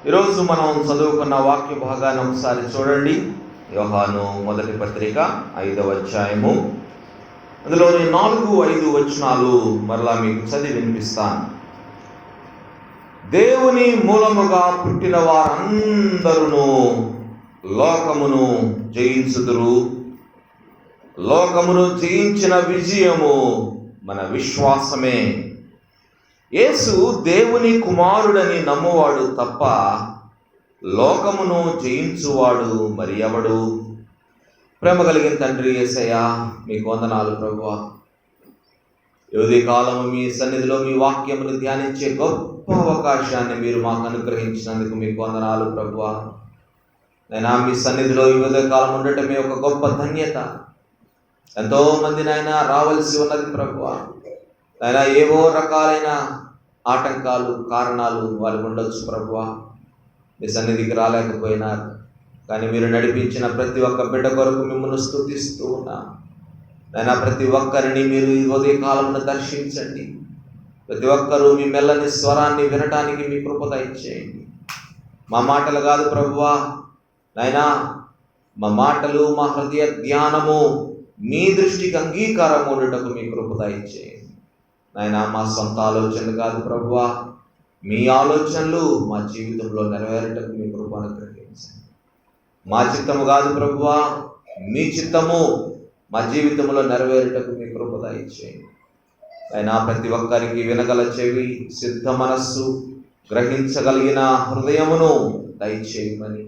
ఈరోజు మనం చదువుకున్న వాక్య భాగాన్ని ఒకసారి చూడండి. యోహాను మొదటి పత్రిక 5వ అధ్యాయము, అందులోని 4-5 వచనాలు మరలా మీకు చదివి వినిపిస్తాను. దేవుని మూలముగా పుట్టిన వారందరూ లోకమును జయించుదురు. లోకమును జయించిన విజయము మన విశ్వాసమే. యేసు దేవుని కుమారుడని నమ్మువాడు తప్ప లోకమును జయించువాడు మరి ఎవడు? ప్రేమ కలిగిన తండ్రి యేసయ్య, మీకు వందనాలు ప్రభువా. యువతి కాలము మీ సన్నిధిలో మీ వాక్యమును ధ్యానించే గొప్ప అవకాశాన్ని మీరు మాకు అనుగ్రహించినందుకు మీకు వందనాలు ప్రభువా. నైనా మీ సన్నిధిలో యువతి కాలం ఉండటమే ఒక గొప్ప ధన్యత. ఎంతోమంది నాయన రావాల్సి ఉన్నది ప్రభువా. నాయన ఏవో రకాలైన ఆటంకాలు, కారణాలు వారికి ఉండొచ్చు ప్రభువా. మీ సన్నిధికి రాలేకపోయినారు, కానీ మీరు నడిపించిన ప్రతి ఒక్క బిడ్డ కొరకు మిమ్మల్ని స్తుతిస్తూ ఉన్నాను. నాయన ప్రతి ఒక్కరిని మీరు ఈ ఉదయ కాలంలో దర్శించండి. ప్రతి ఒక్కరూ మీ మెల్లని స్వరాన్ని వినటానికి మీ కృప దయచేయండి. మా మాటలు కాదు ప్రభువా నాయనా, మా మాటలు, మా హృదయ ధ్యానము మీ దృష్టికి అంగీకారం ఉండటకు మీ కృప దయచేయండి నాయనా. మా సొంత ఆలోచనలు కాదు ప్రభువా, మీ ఆలోచనలు మా జీవితంలో నెరవేరటకు మీ కృప అనుగ్రహించండి. మా చిత్తము కాదు ప్రభువా, మీ చిత్తము మా జీవితంలో నెరవేరటకు మీ కృప దయచేయండి అయినా. ప్రతి ఒక్కరికి వినగల చెవి, సిద్ధ మనస్సు, గ్రహించగలిగిన హృదయమును దయచేయమని,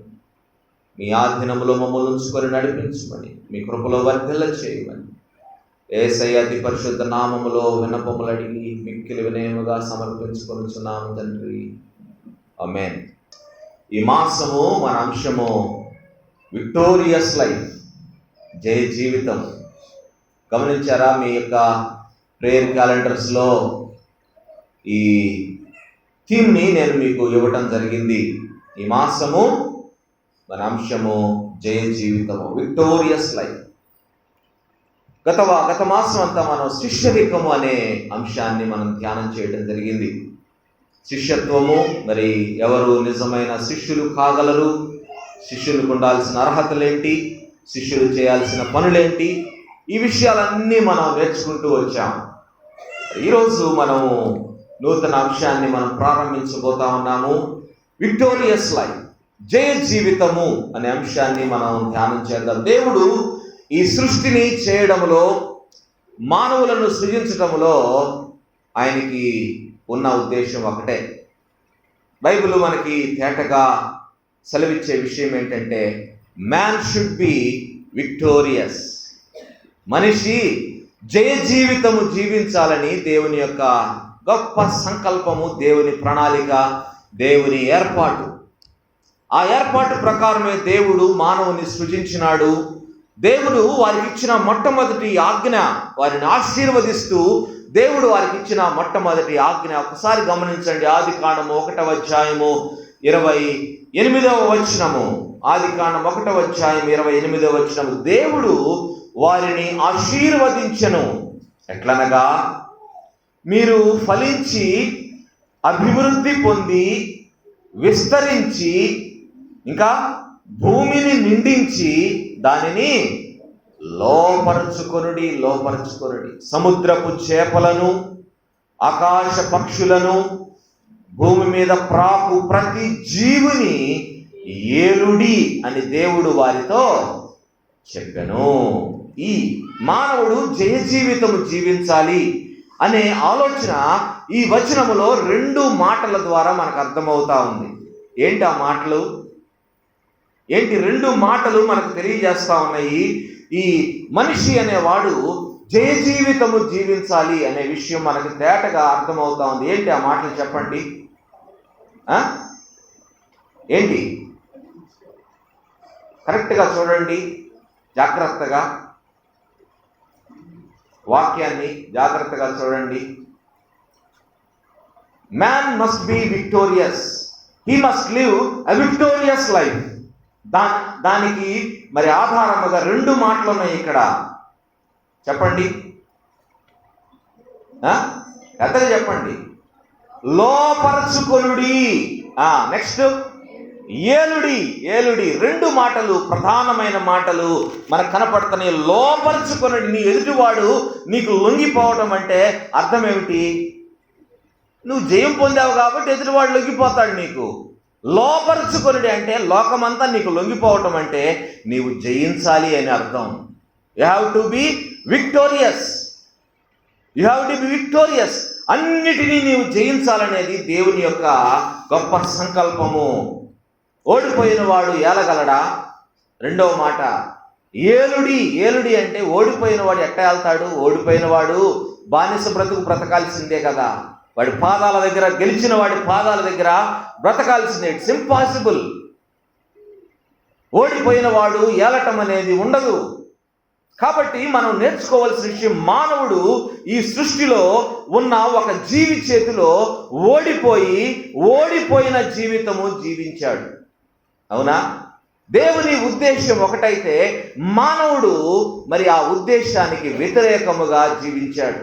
మీ ఆధీనములో మమ్మల్ని ఉంచుకొని నడిపించమని, మీ కృపలో వర్ధిల్ల చేయమని యేసయ్య అతి పరిశుద్ధ నామములో విన్నపములు అడిగి మిక్కిలి వినయముగా సమర్పించుకొనుచున్నాము తండ్రి, ఆమేన్. ఈ మాసము మన అంశము విక్టోరియస్ లైఫ్, జయ జీవితం. గమనించారా? మీ యొక్క ప్రేయర్ క్యాలెండర్స్లో ఈ థీమ్ని నేను మీకు ఇవ్వటం జరిగింది. ఈ మాసము మన అంశము జయ జీవితము, విక్టోరియస్ లైఫ్. గత మాసం అంతా మనం శిష్యరికము అనే అంశాన్ని మనం ధ్యానం చేయడం జరిగింది. శిష్యత్వము, మరి ఎవరు నిజమైన శిష్యులు కాగలరు, శిష్యులకు ఉండాల్సిన అర్హతలేంటి, శిష్యులు చేయాల్సిన పనులేంటి, ఈ విషయాలన్నీ మనం నేర్చుకుంటూ వచ్చాం. ఈరోజు మనము నూతన అంశాన్ని మనం ప్రారంభించబోతా ఉన్నాము. విక్టోరియస్ లైఫ్, జయ జీవితము అనే అంశాన్ని మనం ధ్యానం చేద్దాం. దేవుడు ఈ సృష్టిని చేయడంలో, మానవులను సృజించటంలో ఆయనకి ఉన్న ఉద్దేశం ఒకటే. బైబిల్ మనకి తేటగా సెలవిచ్చే విషయం ఏంటంటే, మ్యాన్ షుడ్ బి విక్టోరియస్. మనిషి జయ జీవితము జీవించాలని దేవుని యొక్క గొప్ప సంకల్పము, దేవుని ప్రణాళిక, దేవుని ఏర్పాటు. ఆ ఏర్పాటు ప్రకారమే దేవుడు మానవుని సృజించినాడు. దేవుడు వారికి ఇచ్చిన మొట్టమొదటి ఆజ్ఞ, వారిని ఆశీర్వదిస్తూ దేవుడు వారికి ఇచ్చిన మొట్టమొదటి ఆజ్ఞ ఒకసారి గమనించండి. ఆదికాండము 1వ అధ్యాయము 28వ వచనము. ఆదికాండం 1వ అధ్యాయం 28వ వచనము. దేవుడు వారిని ఆశీర్వదించెను. ఎట్లనగా, మీరు ఫలించి అభివృద్ధి పొంది విస్తరించి, ఇంకా భూమిని నిండించి దానిని లోపరుచుకొనుడి. సముద్రపు చేపలను, ఆకాశ పక్షులను, భూమి మీద ప్రాకు ప్రతి జీవిని ఏలుడి అని దేవుడు వారితో చెప్పెను. ఈ మానవుడు జయ జీవితము జీవించాలి అనే ఆలోచన ఈ వచనములో 2 మాటల ద్వారా మనకు అర్థమవుతా ఉంది. ఏంటి ఆ మాటలు? ఏంటి 2 మాటలు మనకు తెలియజేస్తా ఉన్నాయి? ఈ మనిషి అనేవాడు జయ జీవితము జీవించాలి అనే విషయం మనకు తేటగా అర్థమవుతా ఉంది. ఏంటి ఆ మాటలు చెప్పండి? ఏంటి? కరెక్ట్గా చూడండి, జాగ్రత్తగా వాక్యాన్ని జాగ్రత్తగా చూడండి. Man must be victorious, he must live a victorious life. దానికి మరి ఆధారముగా 2 మాటలు ఉన్నాయి ఇక్కడ. చెప్పండి, పెద్దగా చెప్పండి. లోపరచుకొనుడి. నెక్స్ట్ ఏలుడి. ఏలుడి రెండు మాటలు, ప్రధానమైన మాటలు మనకు కనపడుతున్నాయి. లోపరుచుకొనుడి. నీ ఎదుటివాడు నీకు లొంగిపోవటం అంటే అర్థం ఏమిటి? నువ్వు జయం పొందావు కాబట్టి ఎదుటివాడు లొంగిపోతాడు నీకు. లోపరుచుకొనుడి అంటే లోకమంతా నీకు లొంగిపోవటం అంటే నీవు జయించాలి అని అర్థం. You have to be victorious. You have to be victorious. అన్నిటినీ నీవు జయించాలనేది దేవుని యొక్క గొప్ప సంకల్పము. ఓడిపోయిన వాడు ఏలగలడా? రెండవ మాట ఏలుడి. ఏలుడి అంటే ఓడిపోయిన వాడు ఎట్ట వెళ్తాడు? ఓడిపోయిన వాడు బానిస బ్రతుకు బ్రతకాల్సిందే కదా. వాడి పాదాల దగ్గర, గెలిచిన వాడి పాదాల దగ్గర బ్రతకాల్సిందే. It's impossible. ఓడిపోయిన వాడు ఏలటం అనేది ఉండదు. కాబట్టి మనం నేర్చుకోవాల్సిన విషయం, మానవుడు ఈ సృష్టిలో ఉన్న ఒక జీవి చేతిలో ఓడిపోయిన జీవితము జీవించాడు. అవునా? దేవుని ఉద్దేశం ఒకటైతే మానవుడు మరి ఆ ఉద్దేశానికి వ్యతిరేకముగా జీవించాడు.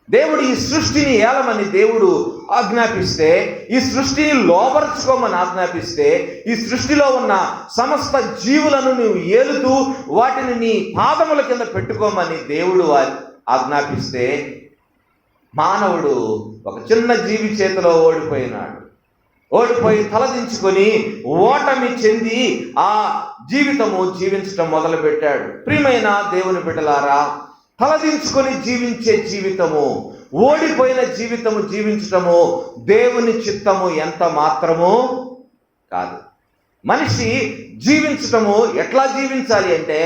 దేవుడు ఈ సృష్టిని ఏలమని దేవుడు ఆజ్ఞాపిస్తే, ఈ సృష్టిని లోపరుచుకోమని ఆజ్ఞాపిస్తే, ఈ సృష్టిలో ఉన్న సమస్త జీవులను నువ్వు ఏలుతూ వాటిని నీ పాదముల కింద పెట్టుకోమని దేవుడు ఆజ్ఞాపిస్తే, మానవుడు ఒక చిన్న జీవి చేతిలో ఓడిపోయి తలదించుకొని ఓటమి చెంది ఆ జీవితము జీవించటం మొదలుపెట్టాడు. ప్రియమైన దేవుని బిడ్డలారా, తలదించుకొని జీవించే జీవితము, ఓడిపోయిన జీవితము జీవించటము దేవుని చిత్తము ఎంత మాత్రము కాదు. మనిషి జీవించటము ఎట్లా జీవించాలి అంటే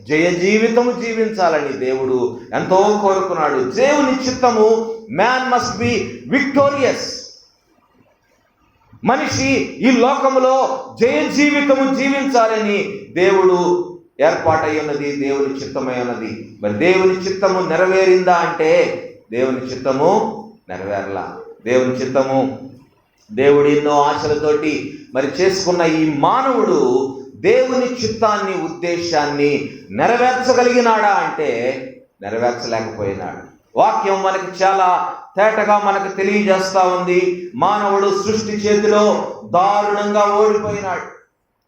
జయ జీవితము జీవించాలని దేవుడు ఎంతో కోరుకున్నాడు. దేవుని చిత్తము మ్యాన్ మస్ట్ బి విక్టోరియస్. మనిషి ఈ లోకములో జయ జీవితము జీవించాలని దేవుడు ఏర్పాటై ఉన్నది, దేవుని చిత్తమై ఉన్నది. మరి దేవుని చిత్తము నెరవేరిందా అంటే దేవుని చిత్తము నెరవేరలా. దేవుడు ఎన్నో ఆశలతోటి మరి చేసుకున్న ఈ మానవుడు దేవుని చిత్తాన్ని, ఉద్దేశాన్ని నెరవేర్చగలిగినాడా అంటే నెరవేర్చలేకపోయినాడు. వాక్యం మనకి చాలా తేటగా మనకు తెలియజేస్తా ఉంది. మానవుడు సృష్టి చేతిలో దారుణంగా ఓడిపోయినాడు.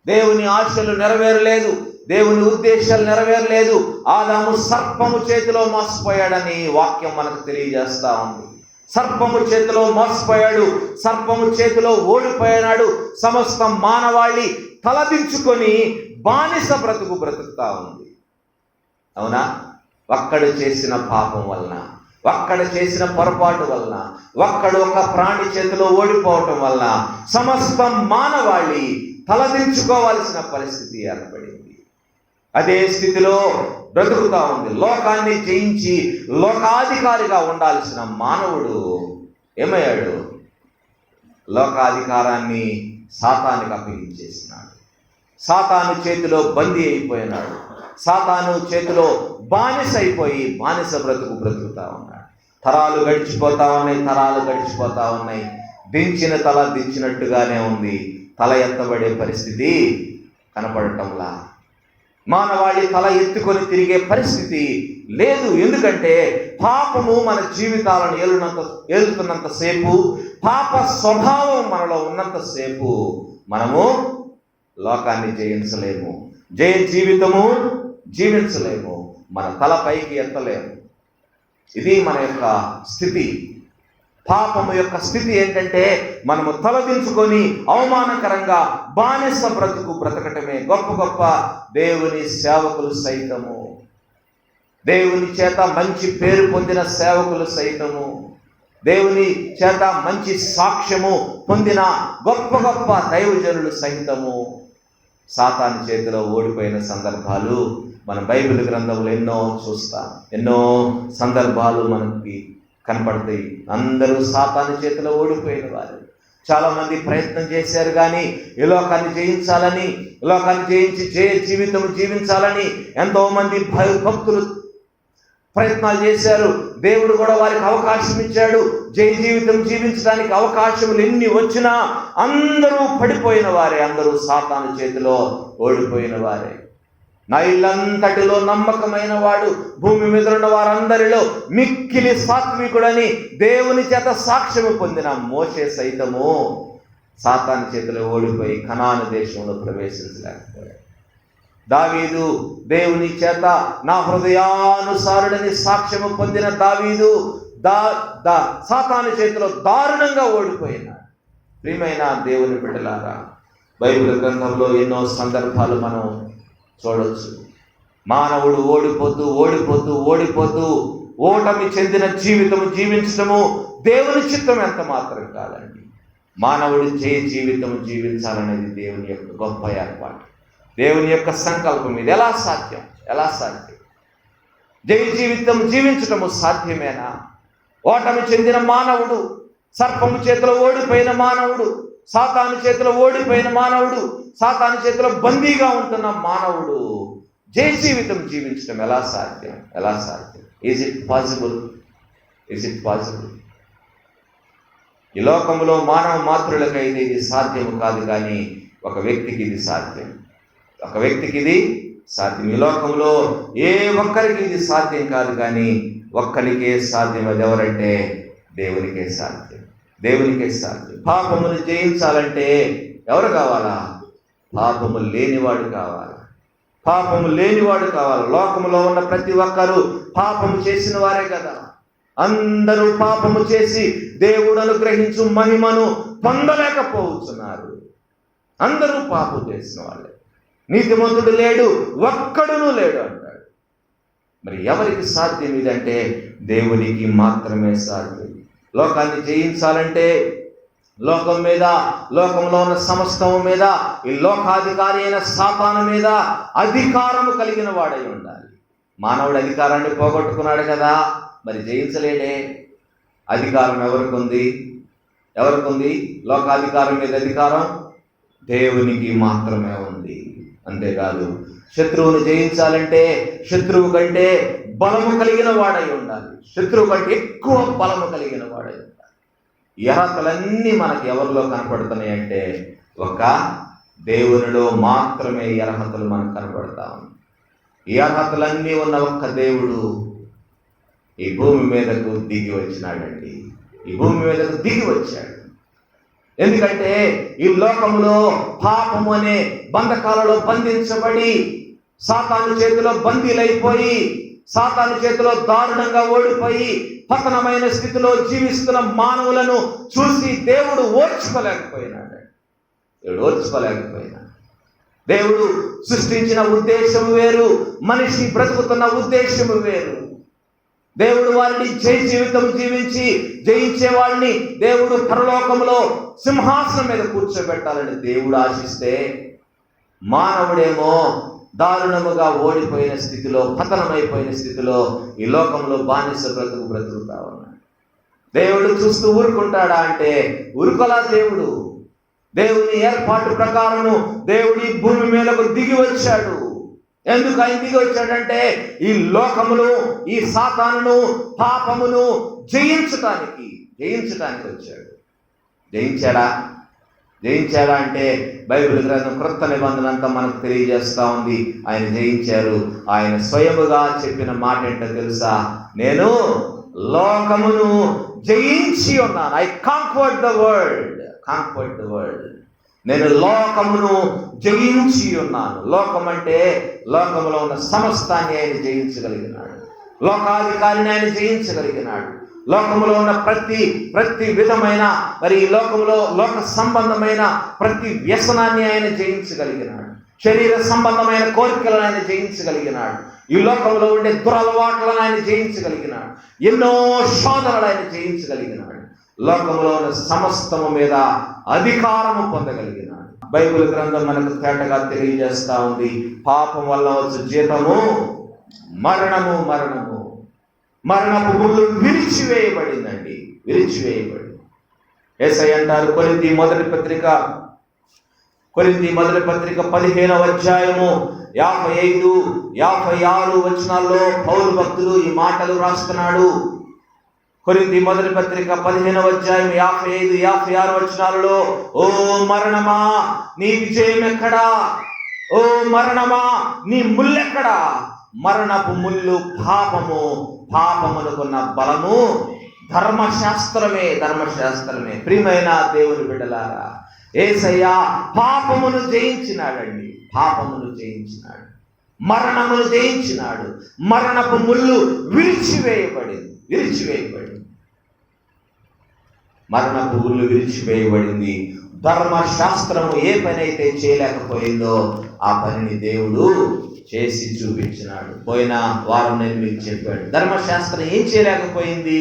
దేవుని ఆశలు నెరవేరలేదు, దేవుని ఉద్దేశాలు నెరవేరలేదు. ఆదాము సర్పము చేతిలో మోసపోయాడని వాక్యం మనకు తెలియజేస్తా ఉంది. సర్పము చేతిలో మోసపోయాడు, సర్పము చేతిలో ఓడిపోయినాడు. సమస్త మానవాళి తలదించుకొని బానిస బ్రతుకుతా ఉంది. అవునా? ఒక్కడు చేసిన పాపం వలన, ఒక్కడు చేసిన పొరపాటు వలన, ఒక్కడు ఒక ప్రాణి చేతిలో ఓడిపోవటం వలన సమస్త మానవాళి తలదించుకోవాల్సిన పరిస్థితి ఏర్పడింది. అదే స్థితిలో బ్రతుకుతా ఉంది. లోకాన్ని జయించి లోకాధికారిగా ఉండాల్సిన మానవుడు ఏమయ్యాడు? లోకాధికారాన్ని సాతానుకి అప్పగించేసినాడు. సాతాను చేతిలో బందీ అయిపోయినాడు. సాతాను చేతిలో బానిస అయిపోయి బానిస బ్రతుకుతా ఉన్నాడు. తరాలు గడిచిపోతా ఉన్నాయి. దించిన తల దించినట్టుగానే ఉంది. తల ఎత్తబడే పరిస్థితి కనపడటంలా. మానవాళి తల ఎత్తుకొని తిరిగే పరిస్థితి లేదు. ఎందుకంటే పాపము మన జీవితాలను ఏలుతున్నంతసేపు, పాప స్వభావం మనలో ఉన్నంతసేపు మనము లోకాన్ని జయించలేము, జయ జీవితము జీవించలేము, మన తల పైకి ఎత్తలేము. ఇది మన యొక్క స్థితి. పాపము యొక్క స్థితి ఏంటంటే మనము తలదించుకొని అవమానకరంగా బానిస బ్రతకటమే. గొప్ప దేవుని సేవకులు సైతము, దేవుని చేత మంచి పేరు పొందిన సేవకులు సైతము, దేవుని చేత మంచి సాక్ష్యము పొందిన గొప్ప దైవజనులు సైతము సాతాను చేతిలో ఓడిపోయిన సందర్భాలు మన బైబిల్ గ్రంథంలో ఎన్నో చూస్తాం. ఎన్నో సందర్భాలు మనకి కనపడతాయి. అందరూ సాతాను చేతిలో ఓడిపోయిన వారు. చాలామంది ప్రయత్నం చేశారు, కానీ ఈ లోకాన్ని జయించాలని, లోకాన్ని జయించి జయ జీవితం జీవించాలని ఎంతోమంది భక్తులు ప్రయత్నాలు చేశారు. దేవుడు కూడా వారికి అవకాశం ఇచ్చాడు. జయ జీవితం జీవించడానికి అవకాశములు ఎన్ని వచ్చినా అందరూ పడిపోయిన వారే, అందరూ సాతాను చేతిలో ఓడిపోయిన వారే. నా ఇల్లంతటిలో నమ్మకమైన వాడు, భూమి మీద ఉన్న వారందరిలో మిక్కిలి సాత్వికుడని దేవుని చేత సాక్ష్యము పొందిన మోషే సైతము సాతాను చేతిలో ఓడిపోయి కనాను దేశంలో ప్రవేశించలేకపోయాడు. దావీదు దేవుని చేత నా హృదయానుసారుడని సాక్ష్యము పొందిన దావీదు సాతాను చేతిలో దారుణంగా ఓడిపోయినాడు. ప్రియమైన దేవుని బిడ్డలారా, బైబిల్ గ్రంథంలో ఎన్నో సందర్భాలు మనం చూడొచ్చు. మానవుడు ఓడిపోతూ ఓడిపోతూ ఓడిపోతూ ఓటమి చెందిన జీవితం జీవించడము దేవుని చిత్తం ఎంత మాత్రం కాదండి. మానవుడు జయ జీవితం జీవించాలనేది దేవుని యొక్క గొప్ప ఏర్పాటు, దేవుని యొక్క సంకల్పం. ఇది ఎలా సాధ్యం? జయ జీవితం జీవించటము సాధ్యమేనా? ఓటమి చెందిన మానవుడు, సర్పము చేతిలో ఓడిపోయిన మానవుడు, సాతాను చేతిలో ఓడిపోయిన మానవుడు, సాతాను చేతిలో బందీగా ఉంటున్న మానవుడు జయ జీవితం జీవించడం ఎలా సాధ్యం? Is it possible? ఈ లోకంలో మానవ మాతృలకైతే ఇది సాధ్యం కాదు, కానీ ఒక వ్యక్తికి ఇది సాధ్యం. ఈ లోకంలో ఏ ఒక్కరికి ఇది సాధ్యం కాదు, కానీ ఒక్కరికే సాధ్యం. అది ఎవరంటే దేవునికే సాధ్యం. పాపమును జయించాలంటే ఎవరు కావాలా? పాపము లేనివాడు కావాలి. లోకంలో ఉన్న ప్రతి ఒక్కరూ పాపము చేసిన వారే కదా. అందరూ పాపము చేసి దేవుడు అనుగ్రహించు మహిమను పొందలేకపోతున్నారు. అందరూ పాపం చేసిన వాళ్ళే. నీతిమంతుడు లేడు, ఒక్కడునూ లేడు అంటాడు. మరి ఎవరికి సాధ్యం ఇదంటే దేవునికి మాత్రమే సాధ్యం. లోకాన్ని జయించాలంటే లోకంలో ఉన్న సమస్తము మీద, ఈ లోకాధికారి అయిన సాతాను మీద అధికారము కలిగిన వాడై ఉండాలి. మానవుడు అధికారాన్ని పోగొట్టుకున్నాడు కదా, మరి జయించలేడే. అధికారం ఎవరికి ఉంది? లోకాధికారం మీద అధికారం దేవునికి మాత్రమే ఉంది. అంతేకాదు, శత్రువును జయించాలంటే శత్రువు కంటే బలము కలిగిన వాడై ఉండాలి. శత్రువు కంటే ఎక్కువ బలము కలిగిన వాడై ఉండాలి. ఈ అర్హతలన్నీ మనకి ఎవరిలో కనపడుతున్నాయి అంటే ఒక దేవునిలో మాత్రమే ఈ అర్హతలు మనకు కనపడతా ఉన్నాయి. ఈ అర్హతలన్నీ ఉన్న ఒక్క దేవుడు ఈ భూమి మీదకు దిగి వచ్చాడు. ఎందుకంటే ఈ లోకంలో పాపము అనే బంధకాలలో బంధించబడి సాతాను చేతిలో బందీలైపోయి, సాతాను చేతిలో దారుణంగా ఓడిపోయి పతనమైన స్థితిలో జీవిస్తున్న మానవులను చూసి దేవుడు ఓర్చుకోలేకపోయినాడు. దేవుడు సృష్టించిన ఉద్దేశం వేరు, మనిషి బ్రతుకుతున్న ఉద్దేశము వేరు. దేవుడు వారిని జయ జీవితం జీవించి జయించే వారిని దేవుడు పరలోకంలో సింహాసనం మీద కూర్చోబెట్టాలని దేవుడు ఆశిస్తే, మానవుడేమో దారుణముగా ఓడిపోయిన స్థితిలో, పతనమైపోయిన స్థితిలో ఈ లోకంలో బానిస బ్రతుకుతా ఉన్నాడు. దేవుడు చూస్తూ ఊరుకుంటాడా అంటే ఊరుకోలా. దేవుని ఏర్పాటు ప్రకారము దేవుడి భూమి మీదకు దిగి వచ్చాడు. ఎందుకు ఆయన దిగి వచ్చాడంటే ఈ లోకమును, ఈ సాతానును, పాపమును జయించటానికి వచ్చాడు. జయించాడా అంటే బైబిల్ గ్రంథం క్రొత్త నిబంధన అంతా మనకు తెలియజేస్తా ఉంది. ఆయన జయించారు. ఆయన స్వయముగా చెప్పిన మాట ఏంటో తెలుసా? నేను లోకమును జయించి ఉన్నాను. I conquered the world. నేను లోకమును జయించి ఉన్నాను. లోకం అంటే లోకములో ఉన్న సమస్తాన్ని ఆయన జయించగలిగినాడు. లోకాధికారిని ఆయన జయించగలిగినాడు. లోకములో ఉన్న ప్రతి విధమైన మరి ఈ లోకములో లోక సంబంధమైన ప్రతి వ్యసనాన్ని ఆయన జయించగలిగినాడు. శరీర సంబంధమైన కోరికలను ఆయన జయించగలిగినాడు. ఈ లోకంలో ఉండే దురలవాట్లను ఆయన జయించగలిగినాడు. ఎన్నో శోధనలు ఆయన జయించగలిగినాడు. లోకంలో ఉన్న సమస్తము మీద అధికారము పొందగలిగినాడు. బైబిల్ గ్రంథం మనకు తేటగా తెలియజేస్తా ఉంది. పాపం వల్ల వచ్చే జీతము మరణము. మరణపు ముళ్ళు విరిచివేయబడిందండి. యేసయ్య అంటారు, కొరింథీ మొదటి పత్రిక 15వ అధ్యాయము 55, 56 వచనాల్లో పౌలు భక్తులు ఈ మాటలు రాస్తున్నాడు. కొరింథీ మొదటి పత్రిక 15వ అధ్యాయం 55, 56 వచనాలలో, ఓ మరణమా నీ విజయం ఎక్కడా? ఓ మరణమా నీ ముల్లెక్కడా? మరణపు ముళ్ళు పాపము, పాపమునకున్న బలము ధర్మశాస్త్రమే. ప్రియమైన దేవుని బిడ్డలారా, యేసయ్య పాపమును జయించినాడండి. పాపమును జయించినాడు, మరణమును జయించినాడు. మరణపు ముళ్ళు విరిచివేయబడింది. మరణపు ముళ్ళు విరిచివేయబడింది. ధర్మశాస్త్రము ఏ పని అయితే చేయలేకపోయిందో ఆ పనిని దేవుడు చేసి చూపించినాడు. పోయిన వారం నేను మీకు చెప్పాడు, ధర్మశాస్త్రం ఏం చేయలేకపోయింది?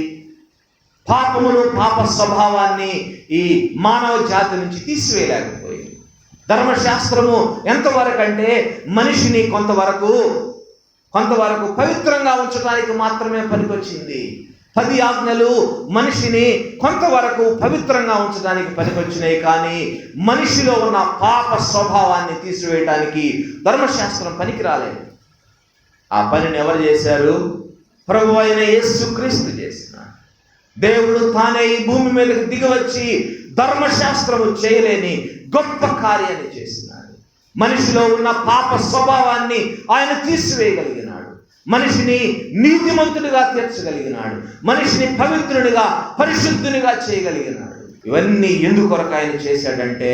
పాపమును, పాప స్వభావాన్ని ఈ మానవ జాతి నుంచి తీసివేయలేకపోయింది. ధర్మశాస్త్రము ఎంతవరకు అంటే మనిషిని కొంతవరకు పవిత్రంగా ఉంచడానికి మాత్రమే పనికొచ్చింది. 10 ఆజ్ఞలు మనిషిని కొంతవరకు పవిత్రంగా ఉంచడానికి పనికొచ్చినాయి. కానీ మనిషిలో ఉన్న పాప స్వభావాన్ని తీసివేయడానికి ధర్మశాస్త్రం పనికి రాలేదు. ఆ పనిని ఎవరు చేశారు? ప్రభువు అయిన యేసుక్రీస్తు చేసినాడు. దేవుడు తానే ఈ భూమి మీదకి దిగివచ్చి ధర్మశాస్త్రము చేయలేని గొప్ప కార్యాన్ని చేసినాడు. మనిషిలో ఉన్న పాప స్వభావాన్ని ఆయన తీసివేయగలిగినాడు. మనిషిని నీతిమంతుడిగా తీర్చగలిగినాడు. మనిషిని పవిత్రునిగా, పరిశుద్ధునిగా చేయగలిగినాడు. ఇవన్నీ ఎందుకొరకు ఆయన చేశాడంటే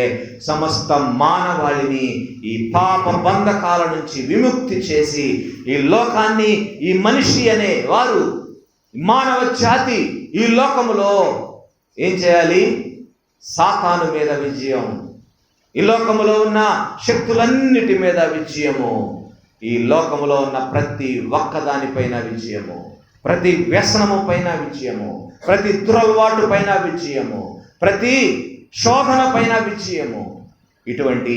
సమస్త మానవాళిని ఈ పాప బంధకాల నుంచి విముక్తి చేసి ఈ లోకాన్ని, ఈ మనిషి అనే వారు, మానవ జాతి ఈ లోకములో ఏం చేయాలి? సాతాను మీద విజయం, ఈ లోకములో ఉన్న శక్తులన్నిటి మీద విజయము, ఈ లోకములో ఉన్న ప్రతి ఒక్కదానిపైన విజయము, ప్రతి వ్యసనము పైన విజయము, ప్రతి దురలవాటు పైన విజయము, ప్రతి శోధన పైన విజయము. ఇటువంటి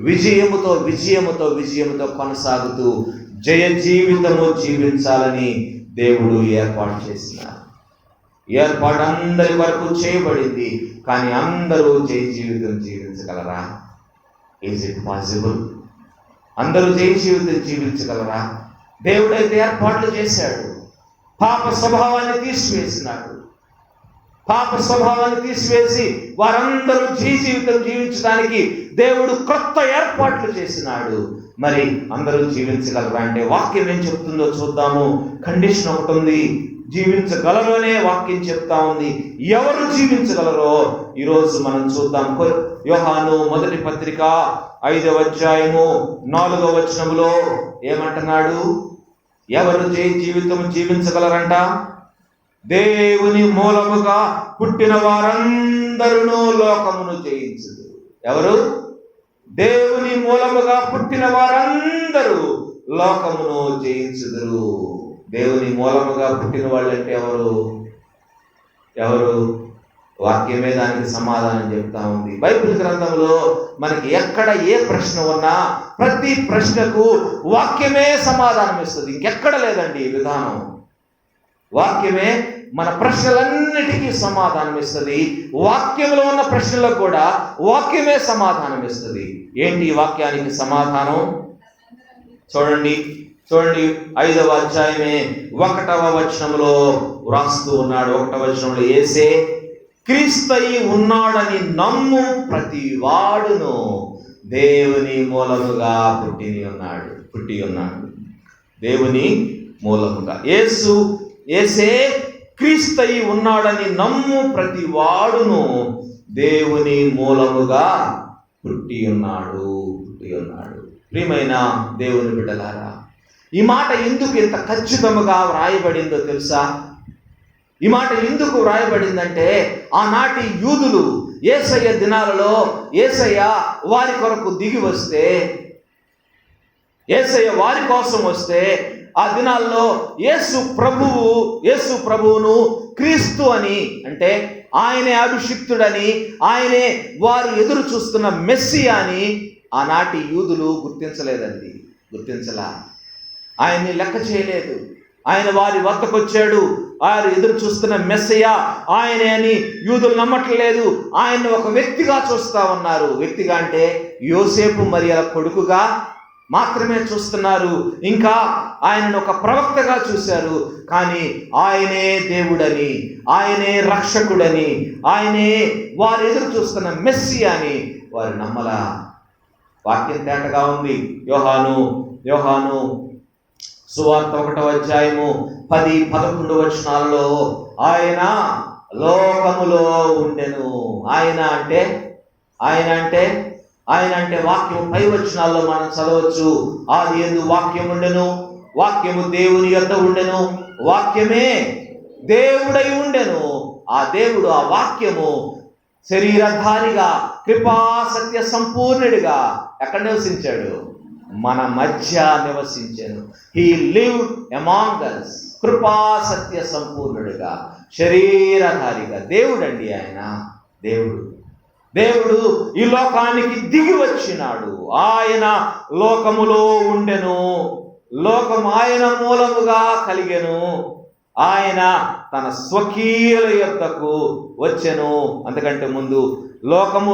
విజయముతో కొనసాగుతూ జయ జీవితము జీవించాలని దేవుడు ఏర్పాటు చేసినారు. ఏర్పాటు అందరి వరకు చేయబడింది. కానీ అందరూ జయ జీవితం జీవించగలరా? Is it possible? అందరూ జయ జీవితం జీవించగలరా? దేవుడైతే ఏర్పాట్లు చేశాడు. పాప స్వభావాన్ని తీసివేసినాడు. పాప స్వభావాన్ని తీసివేసి వారందరూ జయ జీవితం జీవించడానికి దేవుడు కొత్త ఏర్పాట్లు చేసినాడు. మరి అందరూ జీవించగలరా అంటే వాక్యం ఏం చెప్తుందో చూద్దాము. కండిషన్ ఒకటి ఉంది, జీవించగలరు అనే వాక్యం చెప్తా ఉంది. ఎవరు జీవించగలరో ఈరోజు మనం చూద్దాం. యోహాను మొదటి పత్రిక 5వ అధ్యాయము 4వ వచనములో ఏమంటున్నాడు? ఎవరు జీవితం జీవించగలరంట? దేవుని మూలముగా పుట్టిన వారందరూ లోకమును జయించుదు. ఎవరు? దేవుని మూలముగా పుట్టిన వారందరూ లోకమును జయించుదురు. దేవుని మూలముగా పుట్టిన వాళ్ళంటే ఎవరు? వాక్యమే దానికి సమాధానం చెప్తా ఉంది. బైబిల్ గ్రంథంలో మనకి ఎక్కడ ఏ ప్రశ్న ఉన్నా ప్రతి ప్రశ్నకు వాక్యమే సమాధానం ఇస్తుంది. ఇంకెక్కడ లేదండి ఈ విధానం. వాక్యమే మన ప్రశ్నలన్నిటికీ సమాధానం ఇస్తుంది. వాక్యంలో ఉన్న ప్రశ్నలకు కూడా వాక్యమే సమాధానం ఇస్తుంది. ఏంటి ఈ వాక్యానికి సమాధానం? చూడండి 5వ అధ్యాయమే 1వ వచనంలో వ్రాస్తూ ఉన్నాడు. 1వ వచనంలో యేసే క్రీస్తయి ఉన్నాడని నమ్ము ప్రతి వాడును దేవుని మూలముగా పుట్టి ఉన్నాడు. దేవుని మూలముగా యేసే క్రీస్తయి ఉన్నాడని నమ్ము ప్రతి వాడును దేవుని మూలముగా పుట్టి ఉన్నాడు. ప్రియమైన దేవుని బిడ్డలారా, ఈ మాట ఎందుకు ఇంత ఖచ్చితంగా వ్రాయబడిందో తెలుసా? ఈ మాట ఎందుకు వ్రాయబడిందంటే ఆనాటి యూదులు యేసయ్య దినాలలో యేసయ్య వారి కొరకు దిగి వస్తే, యేసయ్య వారి కోసం వస్తే ఆ దినాల్లో యేసు ప్రభువును క్రీస్తు అని, అంటే ఆయనే అభిషిక్తుడని, ఆయనే వారు ఎదురు చూస్తున్న మెస్సియా అని ఆనాటి యూదులు గుర్తించలా. ఆయన్ని లెక్క చేయలేదు. ఆయన వారి వద్దకు వచ్చాడు. వారు ఎదురు చూస్తున్న మెస్సియా ఆయనే అని యూదులు నమ్మట్లేదు. ఆయన్ని ఒక వ్యక్తిగా చూస్తా ఉన్నారు. వ్యక్తిగా అంటే యోసేపు మరియల కొడుకుగా మాత్రమే చూస్తున్నారు. ఇంకా ఆయనను ఒక ప్రవక్తగా చూశారు. కానీ ఆయనే దేవుడని, ఆయనే రక్షకుడని, ఆయనే వారు ఎదురు చూస్తున్న మెస్సియా అని వారు నమ్మలా. వాక్యం తేటగా ఉంది. యోహాను సువార్త 1వ అధ్యాయము 10-11 వచనాలలో ఆయన లోకములో ఉండెను. ఆయన అంటే ఆయన అంటే వాక్యం పై వచనాల్లో మనం చదవచ్చు. ఆది యందు వాక్యం ఉండెను, వాక్యము దేవుని యొద్ద ఉండెను, వాక్యమే దేవుడై ఉండెను. ఆ దేవుడు, ఆ వాక్యము శరీరధారిగా కృపా సత్య సంపూర్ణుడిగా ఎక్కడ నివసించాడు? మన మధ్య నివసించాను. He lived among us. కృపా సత్య సంపూర్ణుడిగా, శరీరధారిగా. దేవుడండి ఆయన. దేవుడు ఈ లోకానికి దిగి వచ్చినాడు. ఆయన లోకములో ఉండెను, లోకం ఆయన మూలముగా కలిగెను. ఆయన తన స్వకీయుల యొద్దకు వచ్చెను. అంతకంటే ముందు లోకం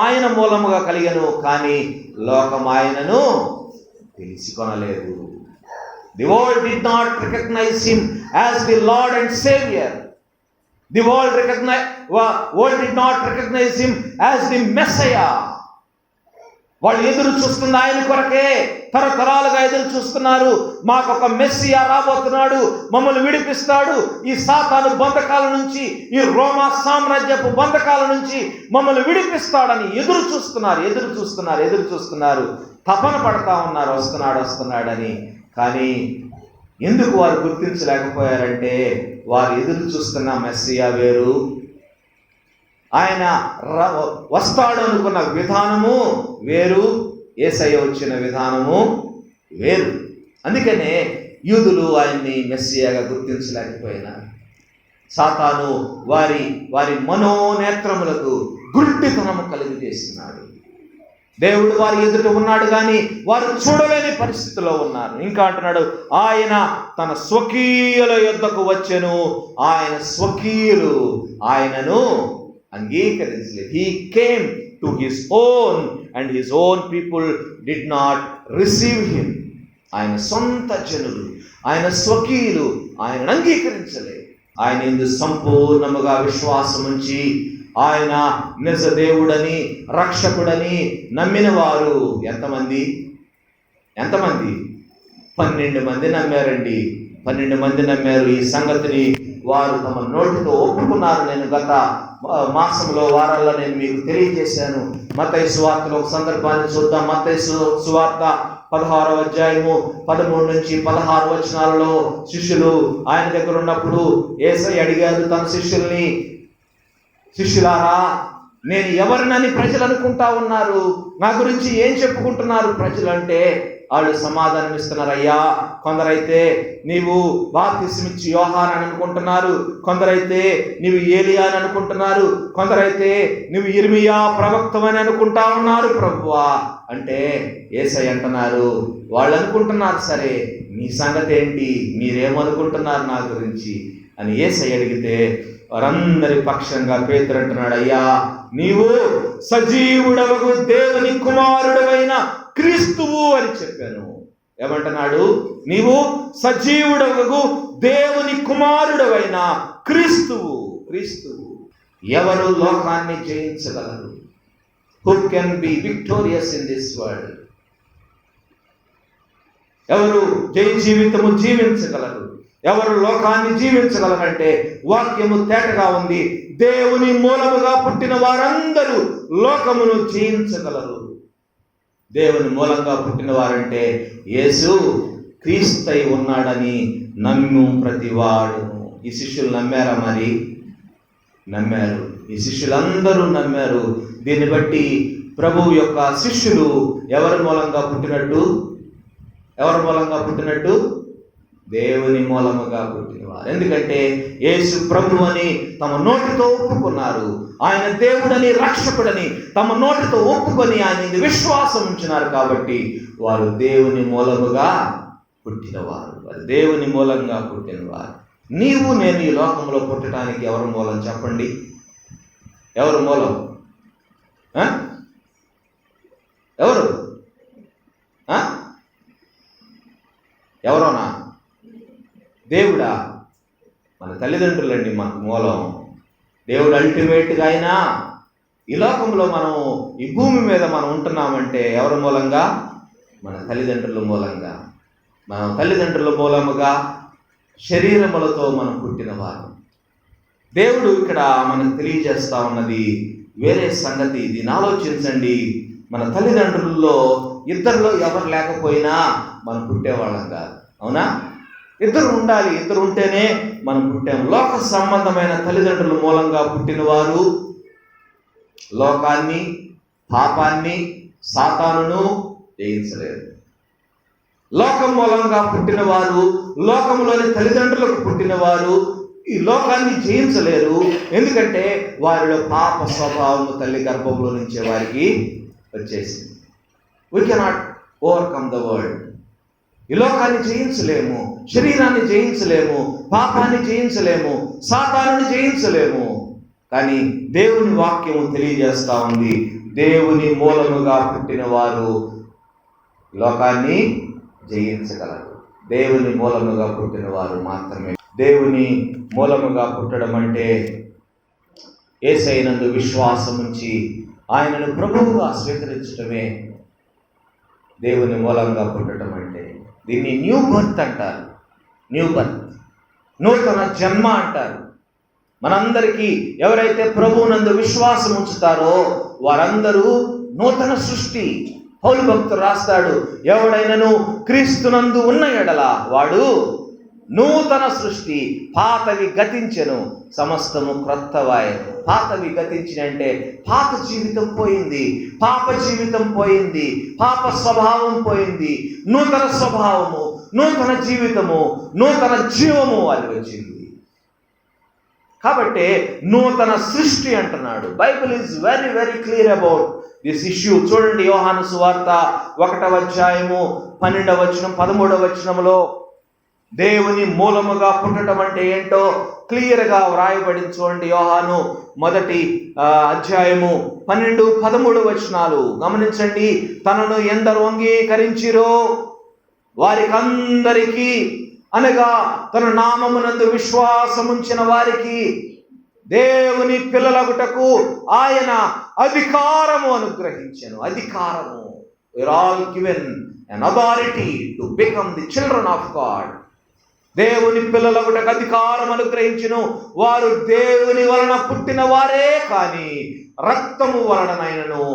ఆయన మూలముగా కలిగెను, కానీ లోకం ఆయనను తెలుసుకొనలేదు. The world did not recognize him as the Lord and Savior. The world did not recognize him as the Messiah. వాళ్ళు ఎదురు చూస్తున్న ఆయన కొరకే, తరతరాలుగా ఎదురు చూస్తున్నారు. మాకొక మెస్సియా రాబోతున్నాడు, మమ్మల్ని విడిపిస్తాడు, ఈ సాతాను బంధకాల నుంచి, ఈ రోమా సామ్రాజ్యపు బంధకాల నుంచి మమ్మల్ని విడిపిస్తాడని ఎదురు చూస్తున్నారు. తపన పడతా ఉన్నారు, వస్తున్నాడని. కానీ ఎందుకు వారు గుర్తించలేకపోయారంటే, వారు ఎదురు చూస్తున్న మెస్సియా వేరు, ఆయన వస్తాడు అనుకున్న విధానము వేరు, యేసయ్య వచ్చిన విధానము వేరు. అందుకనే యూదులు ఆయన్ని మెస్సియాగా గుర్తించలేకపోయినారు. సాతాను వారి మనోనేత్రములకు గుడ్డితనము కలుగు చేసినాడు. దేవుడు వారి ఎదుట ఉన్నాడు, కానీ వారు చూడలేని పరిస్థితిలో ఉన్నారు. ఇంకా అంటున్నాడు, ఆయన తన స్వకీయుల యొద్దకు వచ్చెను, ఆయన స్వకీయులు ఆయనను అంగీకరించలేదు. He came to his own and his own people did not receive him. ఆయన సొంత జనులు, ఆయన స్వకీయులు ఆయనను అంగీకరించలేదు. ఆయన యందు సంపూర్ణముగా విశ్వాసం ఉంచి ఆయన నిజ దేవుడని, రక్షకుడని నమ్మిన వారు ఎంతమంది? 12 మంది నమ్మారండి. 12 మంది నమ్మారు. ఈ సంగతిని వారు తమ నోటితో ఒప్పుకున్నారు. నేను గత మాసంలో వారాల్లో నేను మీకు తెలియజేశాను. మత్తయి సువార్తలో ఒక సందర్భాన్ని చూద్దాం. మత్తయి సువార్త 16వ అధ్యాయము 13 నుంచి 16 వచనాలలో శిష్యులు ఆయన దగ్గర ఉన్నప్పుడు యేసయ్య అడిగారు తన శిష్యుల్ని, శిష్యులారా, నేను ఎవరినని ప్రజలు అనుకుంటా ఉన్నారు? నా గురించి ఏం చెప్పుకుంటున్నారు ప్రజలు అంటే, వాళ్ళు సమాధానం ఇస్తున్నారు, అయ్యా, కొందరైతే నీవు బాప్తిస్మిచ్చి యోహాను అని అనుకుంటున్నారు, కొందరైతే నీవు ఏలియా అని అనుకుంటున్నారు, కొందరైతే నువ్వు ఇర్మియా ప్రవక్తమని అనుకుంటా ఉన్నారు ప్రభువా అంటే, యేసయ్య అంటున్నారు, వాళ్ళు అనుకుంటున్నారు, సరే మీ సంగతి ఏంటి, మీరేమనుకుంటున్నారు నా గురించి అని యేసయ్య అడిగితే, వారందరి పక్షంగా పేతురు అంటున్నాడు, అయ్యా, నీవు సజీవుడవగు దేవుని కుమారుడవైన క్రీస్తువు అని చెప్పాను. ఏమంటున్నాడు? నీవు సజీవుడవగు దేవుని కుమారుడవైన క్రీస్తువు. ఎవరు లోకాన్ని జయించగలరు? Who can be victorious in this world? ఎవరు జీవితము జీవించగలరు? ఎవరు లోకాన్ని జీవించగలరంటే, వాక్యము తేటగా ఉంది, దేవుని మూలముగా పుట్టిన వారందరూ లోకమును జయించగలరు. దేవుని మూలంగా పుట్టిన వారంటే యేసు క్రీస్తై ఉన్నాడని నమ్ము ప్రతివాడు. ఈ శిష్యులు నమ్మారా? మరి నమ్మారు. ఈ శిష్యులందరూ నమ్మారు. దీన్ని బట్టి ప్రభువు యొక్క శిష్యులు ఎవరి మూలంగా పుట్టినట్టు? దేవుని మూలముగా పుట్టినవారు. ఎందుకంటే యేసు ప్రభు అని తమ నోటితో ఒప్పుకున్నారు, ఆయన దేవుడని, రక్షకుడని తమ నోటితో ఒప్పుకొని ఆయన విశ్వాసం ఉంచినారు. కాబట్టి వారు దేవుని మూలముగా పుట్టినవారు. దేవుని మూలంగా పుట్టినవారు. నీవు నేను ఈ లోకంలో పుట్టడానికి ఎవరు మూలం చెప్పండి? ఎవరు మూలం? ఎవరోనా? దేవుడా? మన తల్లిదండ్రులండి మనకు మూలం. దేవుడు అల్టిమేట్గా అయినా ఈ లోకంలో మనం ఈ భూమి మీద మనం ఉంటున్నామంటే ఎవరి మూలంగా? మన తల్లిదండ్రుల మూలంగా. మన తల్లిదండ్రుల మూలముగా శరీరములతో మనం పుట్టిన వారు. దేవుడు ఇక్కడ మనకు తెలియజేస్తా ఉన్నది, వేరే సంగతి. దీన్ని ఆలోచించండి. మన తల్లిదండ్రుల్లో ఇద్దరిలో ఎవరు లేకపోయినా మనం పుట్టేవాళ్ళం కాదు, అవునా? ఇద్దరు ఉండాలి. ఇద్దరు ఉంటేనే మనం పుట్టాం. లోక సంబంధమైన తల్లిదండ్రుల మూలంగా పుట్టిన వారు లోకాన్ని, పాపాన్ని, సాతానును జయించలేరు. లోకం మూలంగా పుట్టిన వారు, లోకంలోని తల్లిదండ్రులకు పుట్టిన వారు ఈ లోకాన్ని జయించలేరు. ఎందుకంటే వారిలో పాప స్వభావం తల్లి గర్భంలో నుంచే వారికి వచ్చేసింది. We cannot overcome the world. ఈ లోకాన్ని జయించలేము, శరీరాన్ని జయించలేము, పాపాన్ని జయించలేము, సాతానుని జయించలేము. కానీ దేవుని వాక్యము తెలియజేస్తా ఉంది, దేవుని మూలముగా పుట్టిన వారు లోకాన్ని జయించగలరు. దేవుని మూలముగా పుట్టిన వారు మాత్రమే. దేవుని మూలముగా పుట్టడం అంటే యేసయ్యనందు విశ్వాసం ఉంచి ఆయనను ప్రభువుగా స్వీకరించడమే దేవుని మూలంగా పుట్టడం అంటే. దీన్ని న్యూ బర్త్ అంటారు. న్యూ బర్త్, నూతన జన్మ అంటారు. మనందరికీ ఎవరైతే ప్రభువునందు విశ్వాసం ఉంచుతారో వారందరూ నూతన సృష్టి. పౌలు భక్తుడు రాస్తాడు, ఎవడైనను క్రీస్తునందు ఉన్న ఎడల వాడు నూతన సృష్టి, పాతవి గతించెను సమస్తము క్రొత్తవాయెను. పాతవి గతించినంటే పాత జీవితం పోయింది, పాప జీవితం పోయింది, పాప స్వభావం పోయింది. నూతన స్వభావము, నూతన జీవితము, నూతన జీవము అది వచ్చింది. కాబట్టి నూతన సృష్టి అంటున్నాడు. Bible is very very clear about this issue. చూడండి, యోహాను సువార్త 1వ అధ్యాయము 12వ వచనం 13వ వచనంలో దేవుని మూలముగా పుట్టడం అంటే ఏంటో క్లియర్గా వ్రాయబడింది. చూడండి, యోహాను 1వ అధ్యాయము 12, 13 వచనాలు గమనించండి. తనను ఎందరు అంగీకరించిరో వారికందరికీ, అనగా తన నామమునందు విశ్వాసముంచిన వారికి దేవుని పిల్లలగుటకు ఆయన అధికారము అనుగ్రహించెను. అధికారము. We are all given an authority to become the children of God. దేవుని పిల్లలగుటకు అధికారం అనుగ్రహించును. వారు దేవుని వలన పుట్టిన వారే కానీ రక్తము వలనైనను,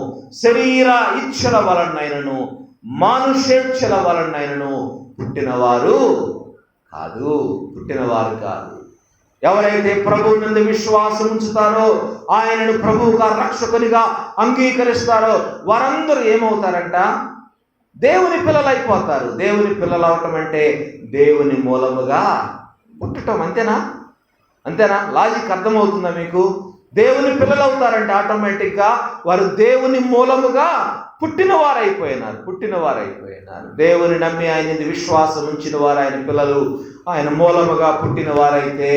శరీర ఇచ్ఛల వలనైనను, మానుషేచ్ఛల వలనైనను పుట్టినవారు కాదు. పుట్టినవారు కాదు. ఎవరైతే ప్రభువు నందు విశ్వాసం ఉంచుతారో, ఆయనను ప్రభువుగా రక్షకునిగా అంగీకరిస్తారో వారందరూ ఏమవుతారంట? దేవుని పిల్లలు అయిపోతారు. దేవుని పిల్లలు అవటం అంటే దేవుని మూలముగా పుట్టడం. అంతేనా? అంతేనా? లాజిక్ అర్థమవుతుందా మీకు? దేవుని పిల్లలు అవుతారంటే ఆటోమేటిక్గా వారు దేవుని మూలముగా పుట్టినవారైపోయినారు. దేవుని నమ్మి ఆయన విశ్వాసం ఉంచిన వారు ఆయన పిల్లలు. ఆయన మూలముగా పుట్టిన వారైతే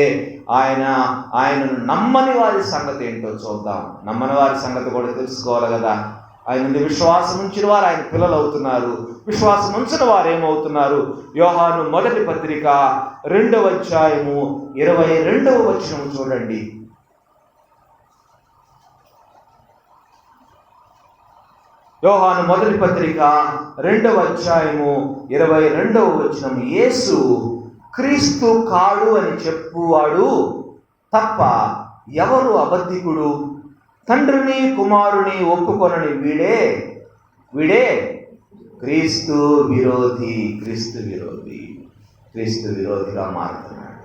ఆయనను నమ్మని వారి సంగతి ఏంటో చూద్దాం. నమ్మని వారి సంగతి కూడా తెలుసుకోవాలి కదా. ఆయన విశ్వాసం ఉంచిన వారు ఆయన పిల్లలు అవుతున్నారు. విశ్వాసం ఉంచిన వారు ఏమవుతున్నారు? యోహాను 1వ పత్రిక 2వ అధ్యాయము 22వ వచనం చూడండి. యోహాను 1వ పత్రిక 2వ అధ్యాయము 22వ వచనం. యేసు క్రీస్తు కాడు అని చెప్పువాడు తప్ప ఎవరు అబద్ధికుడు? తండ్రిని కుమారుని ఒప్పుకొనని వీడే క్రీస్తు విరోధిగా మారుతున్నాడు.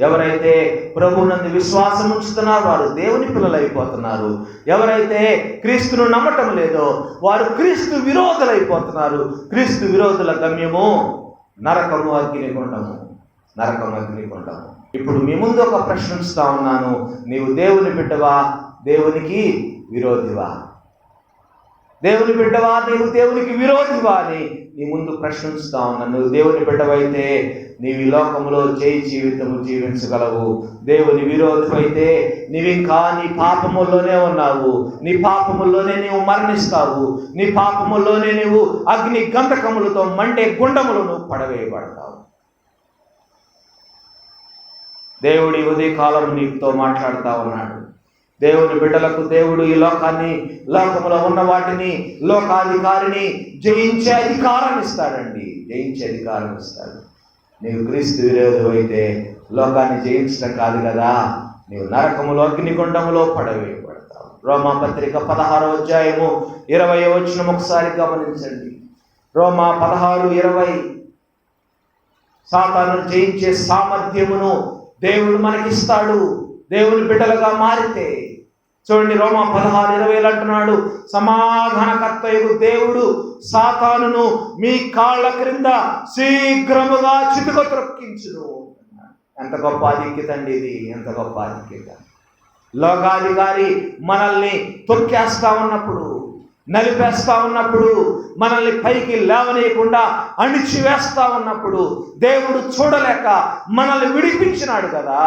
ఎవరైతే ప్రభువునందు విశ్వాసం ఉంచుతున్నారో వారు దేవుని పిల్లలు అయిపోతున్నారు. ఎవరైతే క్రీస్తును నమ్మటం లేదో వారు క్రీస్తు విరోధులైపోతున్నారు. క్రీస్తు విరోధుల గమ్యము నరకము, అగ్నిగుండము. ఇప్పుడు మీ ముందు ఒక ప్రశ్న ఉంచుతా ఉన్నాను. నీవు దేవుని బిడ్డవా, దేవునికి విరోధివా? దేవుని బిడ్డవా, నీవు దేవునికి విరోధివా అని నీ ముందు ప్రశ్న ఉంచుతా ఉన్నాను. నువ్వు దేవుని బిడ్డవైతే నీవు ఈ లోకంలో జై జీవితము జీవించగలవు. దేవుని విరోధమైతే నీవింకా నీ పాపముల్లోనే ఉన్నావు. నీ పాపముల్లోనే నీవు మరణిస్తావు. నీ పాపముల్లోనే నీవు అగ్ని గంధకములతో మండే గుండములు నువ్వు పడవేయబడతావు. దేవుడి ఉదయకాలం నీతో మాట్లాడుతూ ఉన్నాడు. దేవుని బిడ్డలకు దేవుడు ఈ లోకములో ఉన్న వాటిని, లోకాధికారిని జయించే అధికారం ఇస్తాడండి. నీవు క్రీస్తు విరోధి అయితే లోకాన్ని జయించడం కాదు కదా, నీవు నరకములో అగ్నిగుండములో పడవేయబడతావు. రోమాపత్రిక 16వ అధ్యాయము 20వ వచనం ఒకసారి గమనించండి. రోమా 16:20. సాతాను జయించే సామర్థ్యమును దేవుడు మనకిస్తాడు దేవుని బిడ్డలుగా మారితే. చూడండి, రోమా 16:20 అంటున్నాడు, సమాధానకర్తయగు దేవుడు సాతానును మీ కాళ్ళ క్రింద శీఘ్రముగా చితుక త్రొక్కించును. ఎంత గొప్ప ఆధిక్యత అండి ఇది, ఎంత గొప్ప ఆధిక్యత. లోకాధికారి మనల్ని తొక్కేస్తా ఉన్నప్పుడు, నలిపేస్తా ఉన్నప్పుడు, మనల్ని పైకి లేవనీయకుండా అణిచివేస్తా ఉన్నప్పుడు దేవుడు చూడలేక మనల్ని విడిపించినాడు కదా.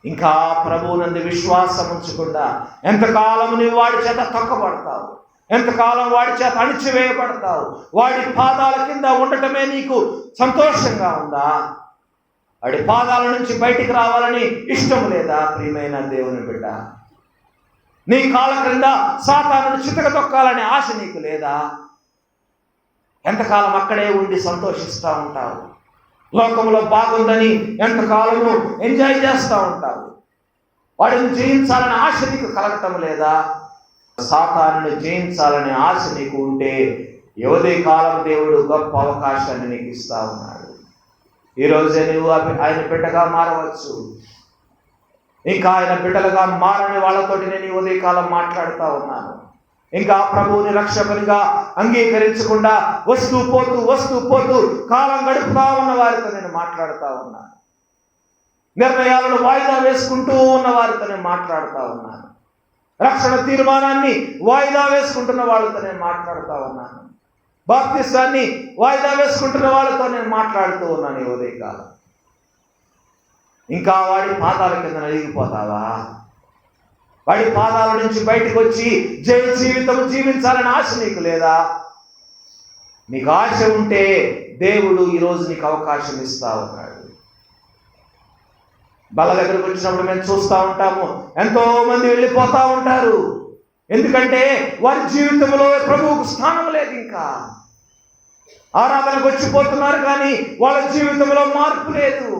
ఇంకా ప్రభువునందు విశ్వాసం ఉంచకుండా ఎంతకాలం నీవు వాడి చేత తొక్కబడతావు, ఎంతకాలం వాడి చేత అణిచివేయబడతావు? వాడి పాదాల కింద ఉండటమే నీకు సంతోషంగా ఉందా? వాడి పాదాల నుంచి బయటికి రావాలని ఇష్టం లేదా? ప్రియమైన దేవుని బిడ్డ, నీ కాళ్ళ క్రింద సాతానును చితక తొక్కాలనే ఆశ నీకు లేదా? ఎంతకాలం అక్కడే ఉండి సంతోషిస్తూ ఉంటావు? లోకంలో బాగుందని ఎంతకాలము ఎంజాయ్ చేస్తూ ఉంటావు? వాడిని జయించాలనే ఆశ నీకు కలగటం లేదా? సాతానుని జయించాలనే ఆశ నీకు ఉంటే యువదే కాలం దేవుడు గొప్ప అవకాశాన్ని నీకు ఇస్తా ఉన్నాడు. ఈరోజే నువ్వు ఆయన బిడ్డగా మారవచ్చు. ఇంకా ఆయన బిడ్డలుగా మారని వాళ్ళతోటి నేను ఈ ఉదయకాలం మాట్లాడుతూ ఉన్నాను. ఇంకా ప్రభువుని రక్షకునిగా అంగీకరించకుండా వస్తూ పోతూ కాలం గడుపుతా ఉన్న వారితో నేను మాట్లాడుతూ ఉన్నాను. నిర్ణయాలను వాయిదా వేసుకుంటూ ఉన్న వారితో నేను మాట్లాడుతూ ఉన్నాను. రక్షణ తీర్మానాన్ని వాయిదా వేసుకుంటున్న వాళ్ళతో నేను మాట్లాడుతూ ఉన్నాను. బాప్తిస్తాన్ని వాయిదా వేసుకుంటున్న వాళ్ళతో నేను మాట్లాడుతూ ఉన్నాను ఈ ఉదయకాలం. ఇంకా వాడి పాదాల కింద నలిగిపోతావా? వాడి పాదాల నుంచి బయటకు వచ్చి జయ జీవితం జీవించాలని ఆశ నీకు లేదా? నీకు ఆశ ఉంటే దేవుడు ఈరోజు నీకు అవకాశం ఇస్తా ఉన్నాడు. బల దగ్గరకు వచ్చినప్పుడు మేము చూస్తూ ఉంటాము, ఎంతో మంది వెళ్ళిపోతూ ఉంటారు. ఎందుకంటే వారి జీవితంలో ప్రభువుకు స్థానం లేదు. ఇంకా ఆరాధనకు వచ్చిపోతున్నారు కానీ వాళ్ళ జీవితంలో మార్పు లేదు.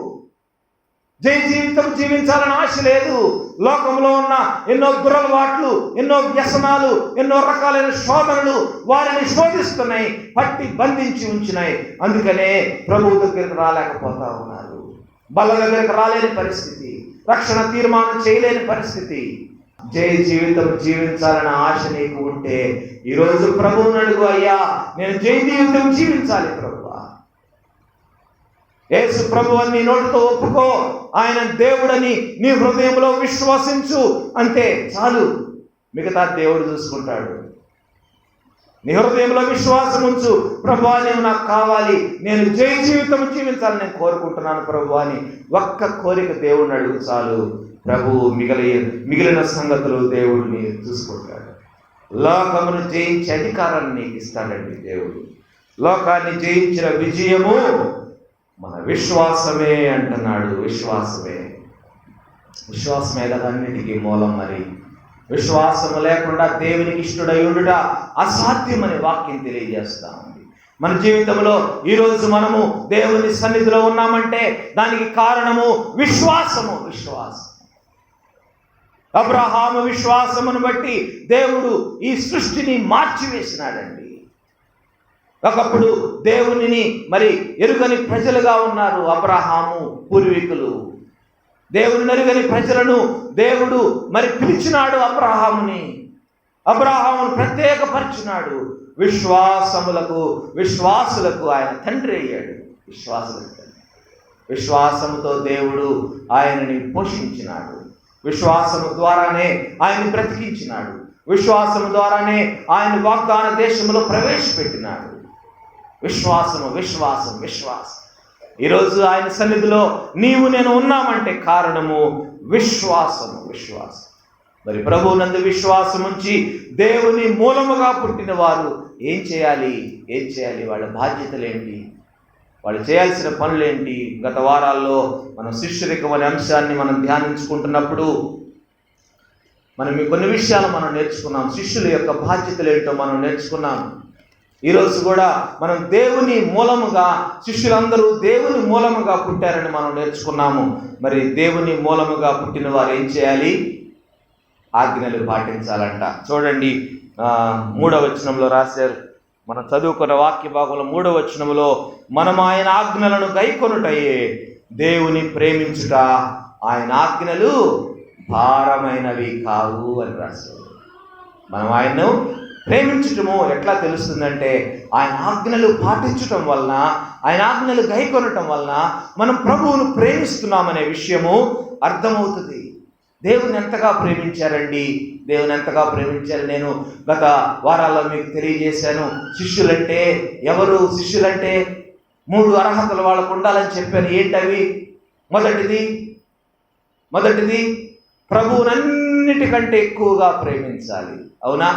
జయ జీవితం జీవించాలని ఆశ లేదు. లోకంలో ఉన్న ఎన్నో దురలవాట్లు, ఎన్నో వ్యసనాలు, ఎన్నో రకాలైన శోధనలు వారిని శోధిస్తున్నాయి, పట్టి బంధించి ఉంచినాయి. అందుకనే ప్రభువు దగ్గరికి రాలేకపోతా ఉన్నారు. బల దగ్గరికి రాలేని పరిస్థితి, రక్షణ తీర్మానం చేయలేని పరిస్థితి. జయ జీవితం జీవించాలన్న ఆశ నీకు ఉంటే ఈరోజు ప్రభువుని అడుగు, అయ్యా నేను జయ జీవితం జీవించాలి ప్రభువా. యేసు ప్రభువుని నీ నోటితో ఒప్పుకో, ఆయన దేవుడని నీ హృదయంలో విశ్వసించు, అంతే చాలు. మిగతా దేవుడు చూసుకుంటాడు. నీ హృదయంలో విశ్వాసం ఉంచు, ప్రభువా నీవు నాకు కావాలి, నేను జయ జీవితం జీవించాలని నేను కోరుకుంటున్నాను ప్రభువా అని ఒక్క కోరిక దేవుడిని అడుగు చాలు. ప్రభువు మిగిలిన సంగతులు దేవుడిని చూసుకుంటాడు. లోకమును జయించే అధికారాన్ని నీకు ఇస్తాడండి దేవుడు. లోకాన్ని జయించిన విజయము మన విశ్వాసమే అంటున్నాడు. విశ్వాసమే కదా అన్నిటికీ మూలం. మరి విశ్వాసము లేకుండా దేవునికి ఇష్టడై ఉండుట అసాధ్యమని వాక్యం తెలియజేస్తా ఉంది. మన జీవితంలో ఈరోజు మనము దేవుని సన్నిధిలో ఉన్నామంటే దానికి కారణము విశ్వాసం. అబ్రహాము విశ్వాసమును బట్టి దేవుడు ఈ సృష్టిని మార్చివేసినాడండి. ఒకప్పుడు దేవునిని మరి ఎరుగని ప్రజలుగా ఉన్నారు అబ్రహాము పూర్వీకులు. దేవుని ఎరుగని ప్రజలను దేవుడు మరి పిలిచినాడు. అబ్రహామును ప్రత్యేకపరిచినాడు. విశ్వాసులకు ఆయన తండ్రి అయ్యాడు. విశ్వాసముతో దేవుడు ఆయనని పోషించినాడు. విశ్వాసము ద్వారానే ఆయన్ని బ్రతికించినాడు. విశ్వాసము ద్వారానే ఆయన వాగ్దాన దేశంలో ప్రవేశపెట్టినాడు. విశ్వాసం. ఈరోజు ఆయన సన్నిధిలో నీవు నేను ఉన్నామంటే కారణము విశ్వాసం. మరి ప్రభువునందు విశ్వాసం ఉంచి దేవుని మూలముగా పుట్టిన వారు ఏం చేయాలి? వాళ్ళ బాధ్యతలేంటి? వాళ్ళు చేయాల్సిన పనులేంటి? గత వారాల్లో మనం శిష్యరికం అనే అంశాన్ని మనం ధ్యానించుకుంటున్నప్పుడు మనం కొన్ని విషయాలు మనం నేర్చుకున్నాం. శిష్యుల యొక్క బాధ్యతలు ఏంటో మనం నేర్చుకున్నాం. ఈరోజు కూడా మనం దేవుని మూలముగా, శిష్యులందరూ దేవుని మూలముగా పుట్టారని మనం నేర్చుకున్నాము. మరి దేవుని మూలముగా పుట్టిన వారు ఏం చేయాలి? ఆజ్ఞలు పాటించాలంట. చూడండి 3వ వచనంలో రాశారు. మనం చదువుకున్న వాక్య భాగంలో 3వ వచనంలో, మనం ఆయన ఆజ్ఞలను గైకొనుటయే దేవుని ప్రేమించుట, ఆయన ఆజ్ఞలు భారమైనవి కావు అని రాశారు. మనం ఆయన్ను ప్రేమించటము ఎట్లా తెలుస్తుందంటే, ఆయన ఆజ్ఞలు పాటించటం వలన, ఆయన ఆజ్ఞలు గైకొనటం వలన మనం ప్రభువును ప్రేమిస్తున్నామనే విషయము అర్థమవుతుంది. దేవుని ఎంతగా ప్రేమించారండి, దేవుని ఎంతగా ప్రేమించారు నేను గత వారాల్లో మీకు తెలియజేశాను. శిష్యులంటే ఎవరు? శిష్యులంటే 3 అర్హతలు వాళ్ళకు ఉండాలని చెప్పాను. ఏంటవి? మొదటిది ప్రభువునన్నిటికంటే ఎక్కువగా ప్రేమించాలి. అవునా?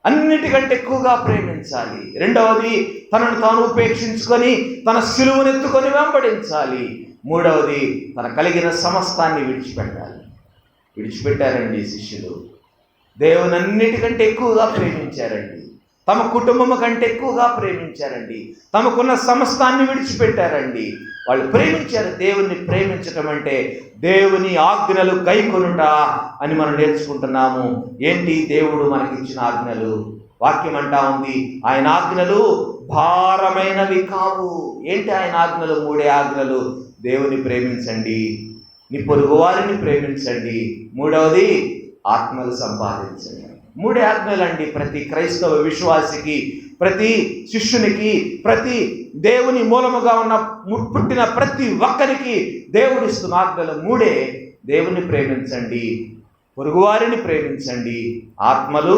అన్నిటికంటే ఎక్కువగా ప్రేమించాలి. రెండవది, తనను తాను ఉపేక్షించుకొని తన సిలువనెత్తుకొని వెంబడించాలి. మూడవది, తన కలిగిన సమస్తాన్ని విడిచిపెట్టారండి శిష్యులు. దేవుని అన్నిటికంటే ఎక్కువగా ప్రేమించారండి. తమ కుటుంబం కంటే ఎక్కువగా ప్రేమించారండి. తమకున్న సమస్తాన్ని విడిచిపెట్టారండి. వాళ్ళు ప్రేమించారు. దేవుణ్ణి ప్రేమించటం అంటే దేవుని ఆజ్ఞలు గైకొనుట అని మనం నేర్చుకుంటున్నాము. ఏంటి దేవుడు మనకిచ్చిన ఆజ్ఞలు? వాక్యం అంటా ఉంది, ఆయన ఆజ్ఞలు భారమైనవి కావు. ఏంటి ఆయన ఆజ్ఞలు? 3 ఆజ్ఞలు. దేవుని ప్రేమించండి, నీ పొరుగు వారిని ప్రేమించండి, మూడవది ఆత్మలు సంపాదించండి. 3 ఆజ్ఞలండి. ప్రతి క్రైస్తవ విశ్వాసికి, ప్రతి శిష్యునికి, ప్రతి దేవుని మూలముగా పుట్టిన ప్రతి ఒక్కరికి దేవుడిస్తున్న ఆజ్ఞలు 3. దేవుని ప్రేమించండి, పొరుగువారిని ప్రేమించండి, ఆత్మలు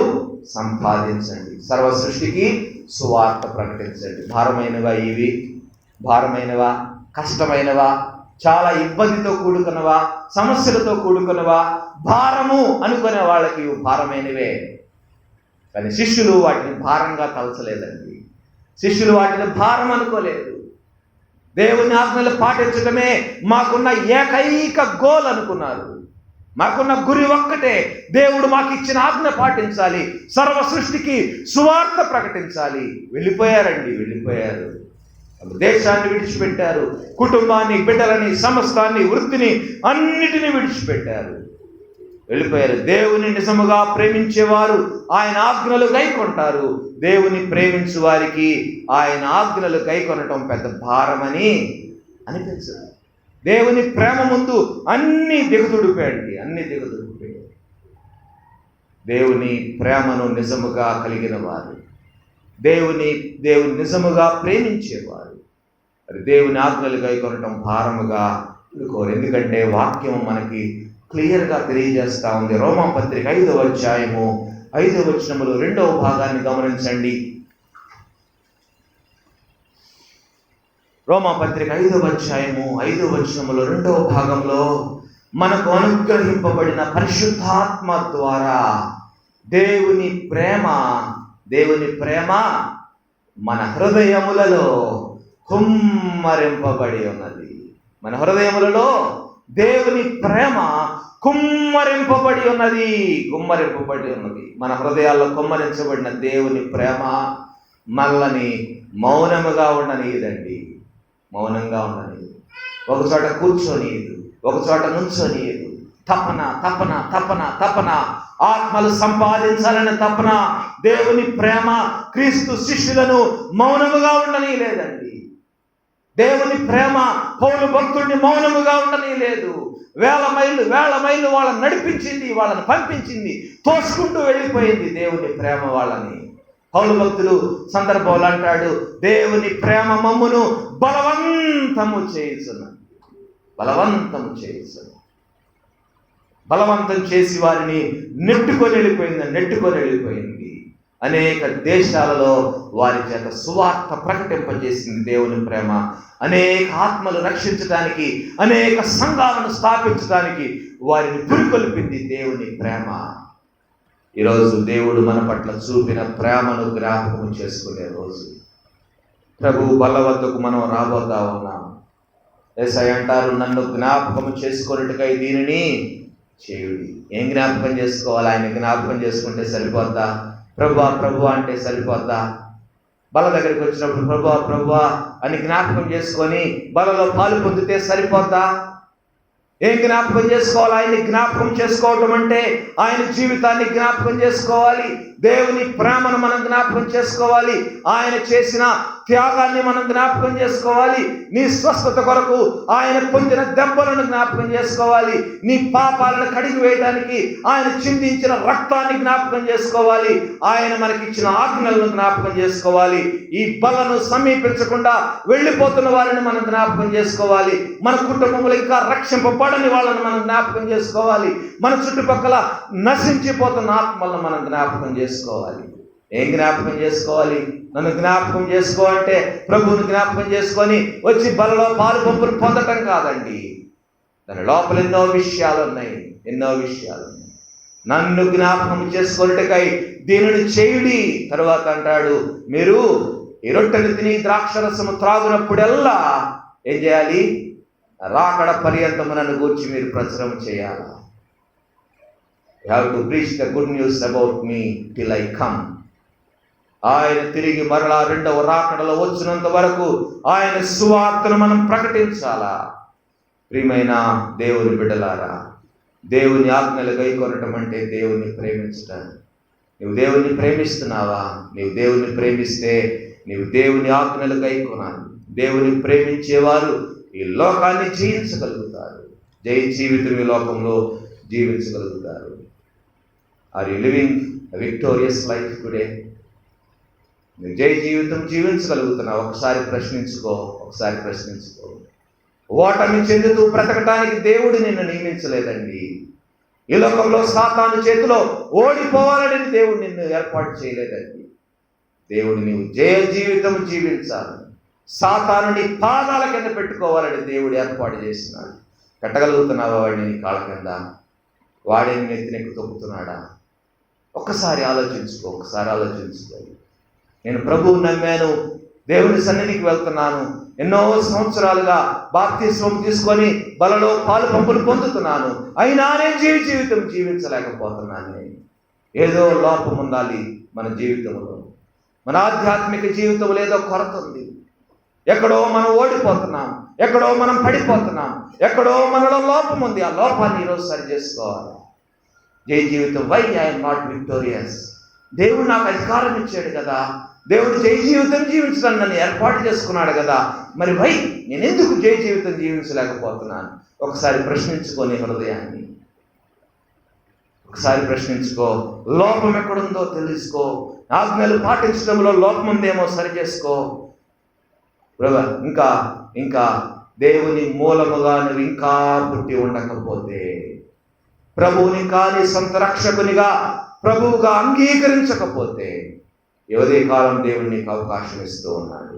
సంపాదించండి, సర్వ సృష్టికి సువార్త ప్రకటించండి. భారమైనవా ఇవి? భారమైనవా? కష్టమైనవా? చాలా ఇబ్బందితో కూడుకున్నవా? సమస్యలతో కూడుకున్నవా? భారము అనుకునే వాళ్ళకి భారమైనవే. కానీ శిష్యులు వాటిని భారంగా తలచలేదండి. శిష్యులు వాటిని భారం అనుకోలేదు. దేవుని ఆజ్ఞలు పాటించడమే మాకున్న ఏకైక గోల్ అనుకున్నారు. మాకున్న గురి ఒక్కటే, దేవుడు మాకు ఇచ్చిన ఆజ్ఞ పాటించాలి, సర్వ సృష్టికి సువార్త ప్రకటించాలి. వెళ్ళిపోయారు. దేశాన్ని విడిచిపెట్టారు, కుటుంబాన్ని, బిడ్డలని, సమస్తాన్ని, వృత్తిని, అన్నిటినీ విడిచిపెట్టారు, వెళ్ళిపోయారు. దేవుని నిజముగా ప్రేమించేవారు ఆయన ఆజ్ఞలు గైకొంటారు. దేవుని ప్రేమించు వారికి ఆయన ఆజ్ఞలు గైకొనటం పెద్ద భారమని అనిపించదు. దేవుని ప్రేమ ముందు అన్ని దిగదుడిపోయాడు. దేవుని ప్రేమను నిజముగా కలిగిన వారు, దేవుని నిజముగా ప్రేమించేవారు మరి దేవుని ఆజ్ఞలు గైకొనటం భారముగా అనుకోరు. ఎందుకంటే వాక్యం మనకి క్లియర్గా తెలియజేస్తా ఉంది. రోమాపత్రిక 5వ అధ్యాయము 5వ వచనములో 2వ భాగాన్ని గమనించండి. రోమాపత్రిక 5వ అధ్యాయము 5వ వచనములో 2వ భాగంలో, మనకు అనుగ్రహింపబడిన పరిశుద్ధాత్మ ద్వారా దేవుని ప్రేమ మన హృదయములలో కుమ్మరింపబడి ఉన్నది. మన హృదయములలో దేవుని ప్రేమ కుమ్మరింపబడి ఉన్నది. మన హృదయాల్లో కుమ్మరించబడిన దేవుని ప్రేమ మనల్ని మౌనంగా ఉండనీయదండి. మౌనంగా ఉండనీయదు. ఒక చోట కూర్చొనియదు, ఒక చోట నుంచొనియదు. తపన, ఆత్మలు సంపాదించాలనే తపన. దేవుని ప్రేమ క్రీస్తు శిష్యులను మౌనముగా ఉండనీయలేదండి. దేవుని ప్రేమ పౌలు భక్తుడిని మౌనముగా ఉండనీయలేదు. వేల మైళ్ళు వాళ్ళని నడిపించింది, వాళ్ళని పంపించింది, తోసుకుంటూ వెళ్ళిపోయింది దేవుని ప్రేమ వాళ్ళని. పౌలు భక్తులు సందర్భంలో అంటాడు, దేవుని ప్రేమ మమ్మును బలవంతం చేసి వారిని నెట్టుకొని వెళ్ళిపోయింది. అనేక దేశాలలో వారి చేత సువార్త ప్రకటింపజేసింది దేవుని ప్రేమ. అనేక ఆత్మలు రక్షించడానికి, అనేక సంఘాలను స్థాపించడానికి వారిని పురికొల్పింది దేవుని ప్రేమ. ఈరోజు దేవుడు మన పట్ల చూపిన ప్రేమను జ్ఞాపకం చేసుకునే రోజు. ప్రభు బల్ల వద్దకు మనం రాబోతా ఉన్నాం. యేసయ్య అంటారు, నన్ను జ్ఞాపకం చేసుకున్నట్టుకై దీనిని చేయుడి. ఏం జ్ఞాపకం చేసుకోవాలి? ఆయన జ్ఞాపకం చేసుకుంటే సరిపోద్దా? ప్రభు అంటే సరిపోద్దా? బల దగ్గరికి వచ్చినప్పుడు ప్రభువా ప్రభువా అని జ్ఞాపకం చేసుకొని బలలో పాలు పొందితే సరిపోద్దా? ఏం జ్ఞాపకం చేసుకోవాలి? ఆయన్ని జ్ఞాపకం చేసుకోవటం అంటే ఆయన జీవితాన్ని జ్ఞాపకం చేసుకోవాలి, దేవుని ప్రేమను మనం జ్ఞాపకం చేసుకోవాలి, ఆయన చేసిన త్యాగాన్ని మనం జ్ఞాపకం చేసుకోవాలి, నీ స్వస్థత కొరకు ఆయన పొందిన దెబ్బలను జ్ఞాపకం చేసుకోవాలి, నీ పాపాలను కడిగి వేయడానికి ఆయన చిందించిన రక్తాన్ని జ్ఞాపకం చేసుకోవాలి, ఆయన మనకిచ్చిన ఆజ్ఞలను జ్ఞాపకం చేసుకోవాలి. ఈ బలను సమీపించకుండా వెళ్ళిపోతున్న వారిని మనం జ్ఞాపకం చేసుకోవాలి, మన కుటుంబంలో ఇంకా రక్షింపబడని వాళ్ళని మనం జ్ఞాపకం చేసుకోవాలి, మన చుట్టుపక్కల నశించిపోతున్న ఆత్మలను మనం జ్ఞాపకం చేసుకోవాలి. ఏం జ్ఞాపకం చేసుకోవాలి? నన్ను జ్ఞాపకం చేసుకో అంటే ప్రభువుని జ్ఞాపకం చేసుకొని వచ్చి బలలో పాలు పంపులు పొందటం కాదండి. దాని లోపల ఎన్నో విషయాలు ఉన్నాయి. నన్ను జ్ఞాపకం చేసుకున్నట్టుకై దీనిని చేయుడి. తర్వాత అంటాడు, మీరు ఈ రొట్టెలు తిని ద్రాక్షరసము త్రాగునప్పుడల్లా ఏం చేయాలి? రాకడ పర్యంతము నన్ను గూర్చి మీరు ప్రచురం చేయాలి. You have to preach the good news about me till I come. ఆయన తిరిగి మరలా రెండవ రాకడలో వచ్చినంత వరకు ఆయన సువార్తను మనం ప్రకటించాలా. ప్రియమైన దేవుని బిడ్డలారా, దేవుని ఆజ్ఞలు గైకొనటం అంటే దేవుని ప్రేమించటం. నువ్వు దేవుని ప్రేమిస్తున్నావా? నీవు దేవుని ప్రేమిస్తే నీవు దేవుని ఆజ్ఞలు గైకొనాలి. దేవుని ప్రేమించేవారు ఈ లోకాన్ని జీవించగలుగుతారు, జయ జీవితం ఈ లోకంలో జీవించగలుగుతారు. Are you living victorious life today? నువ్వు జయ జీవితం జీవించగలుగుతున్నావు? ఒకసారి ప్రశ్నించుకో. ఓటమి చెందుతూ బ్రతకటానికి దేవుడు నిన్ను నియమించలేదండి. ఈ లోకంలో సాతాను చేతిలో ఓడిపోవాలని దేవుడు నిన్ను ఏర్పాటు చేయలేదండి. దేవుడు నీవు జయ జీవితం జీవించాలి, సాతానుని పాదాల కింద పెట్టుకోవాలని దేవుడు ఏర్పాటు చేస్తున్నాడు. పెట్టగలుగుతున్నావా వాడిని నీ కాళ్ళ కింద? వాడిని నెత్తినెక్కి తొక్కుతున్నాడా? ఒక్కసారి ఆలోచించుకో. నేను ప్రభువుని నమ్మాను, దేవుని సన్నిధికి వెళ్తున్నాను, ఎన్నో సంవత్సరాలుగా బాప్తిస్మం తీసుకొని బలలో పాలు పంపులు పొందుతున్నాను, అయినా నేను జీవితం జీవించలేకపోతున్నాను. ఏదో లోపం ఉండాలి మన జీవితంలో. మన ఆధ్యాత్మిక జీవితంలో ఏదో కొరత ఉంది. ఎక్కడో మనం ఓడిపోతున్నాం, ఎక్కడో మనం పడిపోతున్నాం, ఎక్కడో మనలో లోపం ఉంది. ఆ లోపాన్ని ఈరోజు సరి చేసుకోవాలి. జయ జీవితం. Why I'm not victorious? దేవుడు నాకు అధికారం ఇచ్చాడు కదా, దేవుడు జయ జీవితం జీవించడానికి నన్ను ఏర్పాటు చేసుకున్నాడు కదా, మరి వై నేను ఎందుకు జయ జీవితం జీవించలేకపోతున్నాను? ఒకసారి ప్రశ్నించుకో నీ హృదయాన్ని. ఒకసారి ప్రశ్నించుకో. లోపం ఎక్కడుందో తెలుసుకో. ఆజ్ఞలు పాటించడంలో లోపం ఉందేమో సరి చేసుకో. ఇంకా దేవుని మూలముగా నువ్వు ఇంకా పుట్టి ఉండకపోతే, ప్రభువుని కానీ సొంత రక్షకునిగా ప్రభువుగా అంగీకరించకపోతే, యువదే కాలం దేవుడు నీకు అవకాశం ఇస్తూ ఉన్నాడు.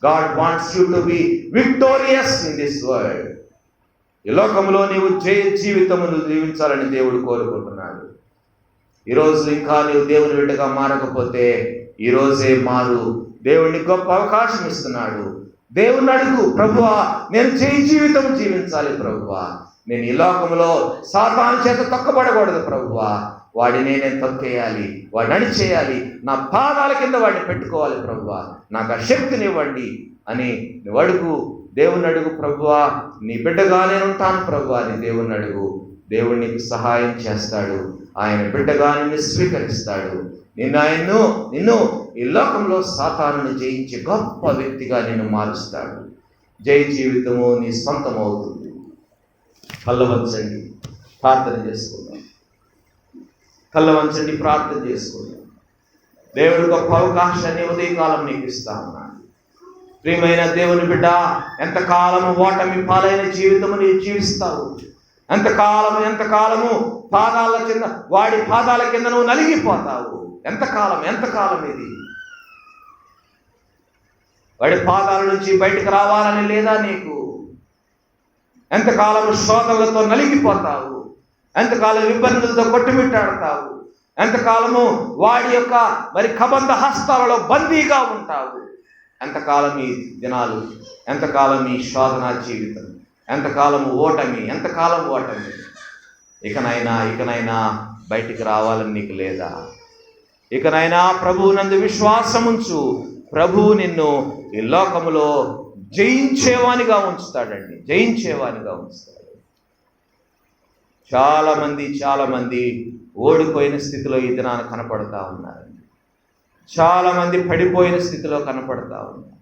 God wants you to be victorious in this world. ఈ లోకంలో నీవు జయ జీవితమును జీవించాలని దేవుడు కోరుకుంటున్నాడు. ఈరోజు ఇంకా నీవు దేవుని బిడ్డగా మారకపోతే ఈరోజే మారు. దేవుడిని గొప్ప అవకాశం ఇస్తున్నాడు. దేవుని అడుగు, ప్రభువా నేను జయ జీవితం జీవించాలి ప్రభువా, నేను ఈ లోకంలో సాతాను చేత తొక్కబడకూడదు ప్రభువా, వాడిని నేను తొక్కేయాలి, వాడిని అణిచేయాలి, నా పాదాల కింద వాడిని పెట్టుకోవాలి ప్రభువా, నాకు ఆ శక్తినివ్వండి అని నువ్వు అడుగు. దేవుని అడుగు, ప్రభువా నీ బిడ్డగా నేను ఉంటాను ప్రభువా అని దేవుని అడుగు. దేవుడు నీకు సహాయం చేస్తాడు. ఆయన బిడ్డగా నిన్ను స్వీకరిస్తాడు. నిన్ను ఈ లోకంలో సాతానుని జయించే గొప్ప వ్యక్తిగా నిన్ను మారుస్తాడు. జయ జీవితము నీ సొంతం అవుతుంది. కళ్ళవంచండి, ప్రార్థన చేసుకుందాం. దేవుడు గొప్ప అవకాశాన్ని ఉదయకాలం నీకు ఇస్తా ఉన్నాడు. ప్రియమైన దేవుని బిడ్డ, ఎంతకాలము ఓటమి పాలైన జీవితము నీవు జీవిస్తావు? ఎంతకాలము వాడి పాదాల కింద నువ్వు నలిగిపోతావు? ఎంతకాలం ఇది? వాడి పాదాల నుంచి బయటకు రావాలని లేదా నీకు? ఎంతకాలము శోధనలతో నలిగిపోతావు? ఎంతకాలం ఇబ్బందులతో కొట్టుమిట్టాడతావు? ఎంతకాలము వాడి యొక్క కబంధ హస్తాలలో బందీగా ఉంటావు? ఎంతకాలం ఈ దినాలు? ఎంతకాలం ఈ శోధనా జీవితం? ఎంతకాలము ఓటమి? ఇకనైనా బయటికి రావాలని నీకు లేదా? ఇకనైనా ప్రభువునందు విశ్వాసముంచు, ప్రభువు నిన్ను ఈ లోకములో జయించేవానిగా ఉంచుతాడండి, జయించేవానిగా ఉంచుతాడు. చాలామంది ఓడిపోయిన స్థితిలో ఈ దినాన కనపడతా ఉన్నారండి. చాలామంది పడిపోయిన స్థితిలో కనపడతా ఉన్నారు.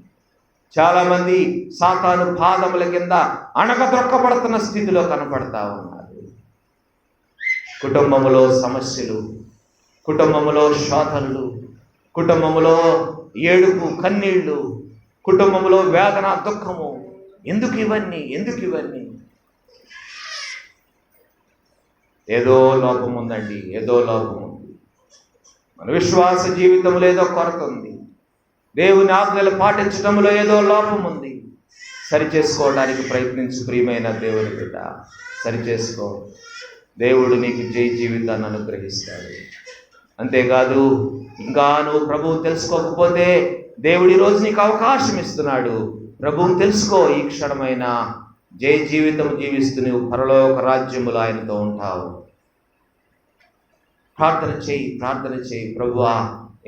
చాలామంది సాతాను పాదముల కింద అణగదొక్కబడుతున్న స్థితిలో కనపడతా ఉన్నారు. కుటుంబములో సమస్యలు, కుటుంబములో శోధనలు, కుటుంబములో ఏడుపు కన్నీళ్లు, కుటుంబంలో వేదన దుఃఖము. ఎందుకు ఇవన్నీ? ఏదో లోపం ఉందండి, ఏదో లోపం ఉంది. మన విశ్వాస జీవితంలో ఏదో కొరత ఉంది. దేవుని ఆజ్ఞలు పాటించడంలో ఏదో లోపం ఉంది. సరిచేసుకోవడానికి ప్రయత్నించు ప్రియమైన దేవుని బిడ్డ, సరిచేసుకో. దేవుడు నీకు జై జీవితాన్ని అనుగ్రహిస్తాడు. అంతేకాదు, ఇంకా నువ్వు ప్రభువు తెలుసుకోకపోతే దేవుడు ఈరోజు నీకు అవకాశం ఇస్తున్నాడు. ప్రభువుని తెలుసుకో. ఈ క్షణమైన జై జీవితం జీవిస్తూ నువ్వు పరలోక రాజ్యములో ఆయనతో ఉంటావు. ప్రార్థన చేయి. ప్రభువా,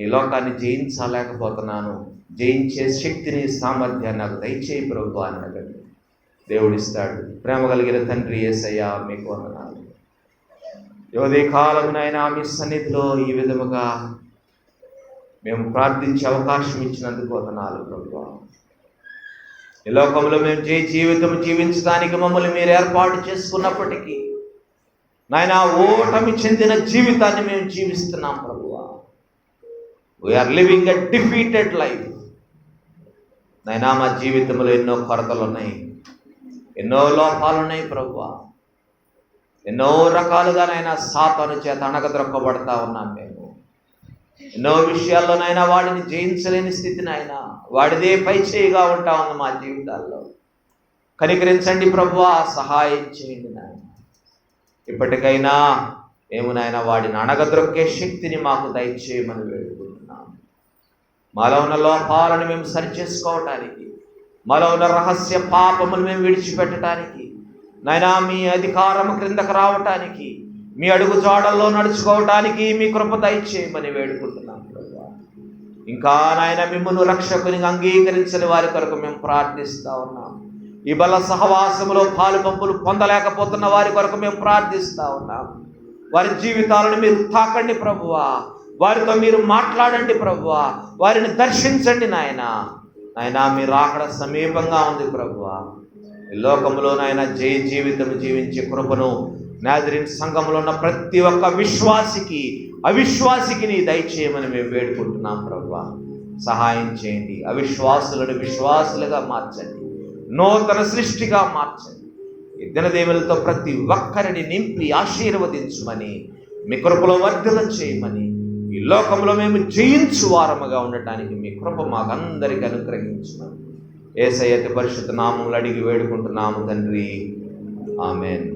ఈ లోకాన్ని జయించలేకపోతున్నాను, జయించే శక్తిని, సామర్థ్యాన్ని నాకు దయచేయి ప్రభువా అని అడగండి. దేవుడిస్తాడు. ప్రేమ కలిగిన తండ్రి యేసయ్యా, మీకు వందనాలు. యోదే కాలమునైనా మీ సన్నిధిలో ఈ విధముగా మేము ప్రార్థించే అవకాశం ఇచ్చినందుకు వందనాలు ప్రభువా. ఈ లోకంలో మేము జై జీవితం జీవించడానికి మమ్మల్ని మీరు ఏర్పాటు చేసుకున్నప్పటికీ నాయనా, ఓటమి చెందిన జీవితాన్ని మేము జీవిస్తున్నాం ప్రభువా. We are living a defeated life. నాయనా, మా జీవితంలో ఎన్నో కొరతలు ఉన్నాయి, ఎన్నో లోపాలు ఉన్నాయి ప్రభువా. ఎన్నో రకాలుగా నైనా సాతాను చేత అణగద్రొక్కబడతా ఉన్నాం మేము. ఎన్నో విషయాల్లోనైనా వాడిని జయించలేని స్థితిని అయినా వాడిదే పైచేయిగా ఉంటా ఉంది మా జీవితాల్లో. కనికరించండి ప్రభువా, సహాయం చేయండి నాయన. ఇప్పటికైనా మేము నాయన వాడిని అణగద్రొక్కే శక్తిని మాకు దయచేయమని వేడుకుంటున్నాం. మాలో ఉన్న లోపాలను మేము సరిచేసుకోవటానికి, మాలో ఉన్న రహస్య పాపములు మేము విడిచిపెట్టడానికి, నాయనా మీ అధికారం క్రిందకు రావటానికి, మీ అడుగు జాడల్లో నడుచుకోవటానికి మీ కృప దయచేయమని వేడుకుంటున్నాం ప్రభువా. ఇంకా నాయన మిమ్మల్ని రక్షకుని అంగీకరించని వారి కొరకు మేము ప్రార్థిస్తూ ఉన్నాం. ఈ బల సహవాసములో పాలు పంపులు పొందలేకపోతున్న వారి కొరకు మేము ప్రార్థిస్తూ ఉన్నాం. వారి జీవితాలను మీరు తాకండి ప్రభువా, వారితో మీరు మాట్లాడండి ప్రభువా, వారిని దర్శించండి నాయనా. మీరు రాకడ సమీపంగా ఉంది ప్రభువా. ఈ లోకంలో నాయన జై జీవితం జీవించే కృపను నాజరీన్ సంఘంలో ఉన్న ప్రతి ఒక్క విశ్వాసికి, అవిశ్వాసికి నీ దయచేయమని మేము వేడుకుంటున్నాం ప్రభువా. సహాయం చేయండి. అవిశ్వాసులను విశ్వాసులుగా మార్చండి, నూతన సృష్టిగా మార్చండి. ఈ దినదేవులతో ప్రతి ఒక్కరిని నింపి ఆశీర్వదించమని, మీ కృపలో వర్ధనం చేయమని, ఈ లోకంలో మేము జయించు వారముగా ఉండటానికి మీ కృప మాకందరికి అనుగ్రహించమని యేసయ్య పరిశుద్ధ నామములో అడిగి వేడుకుంటున్నాము తండ్రి. ఆమేన్.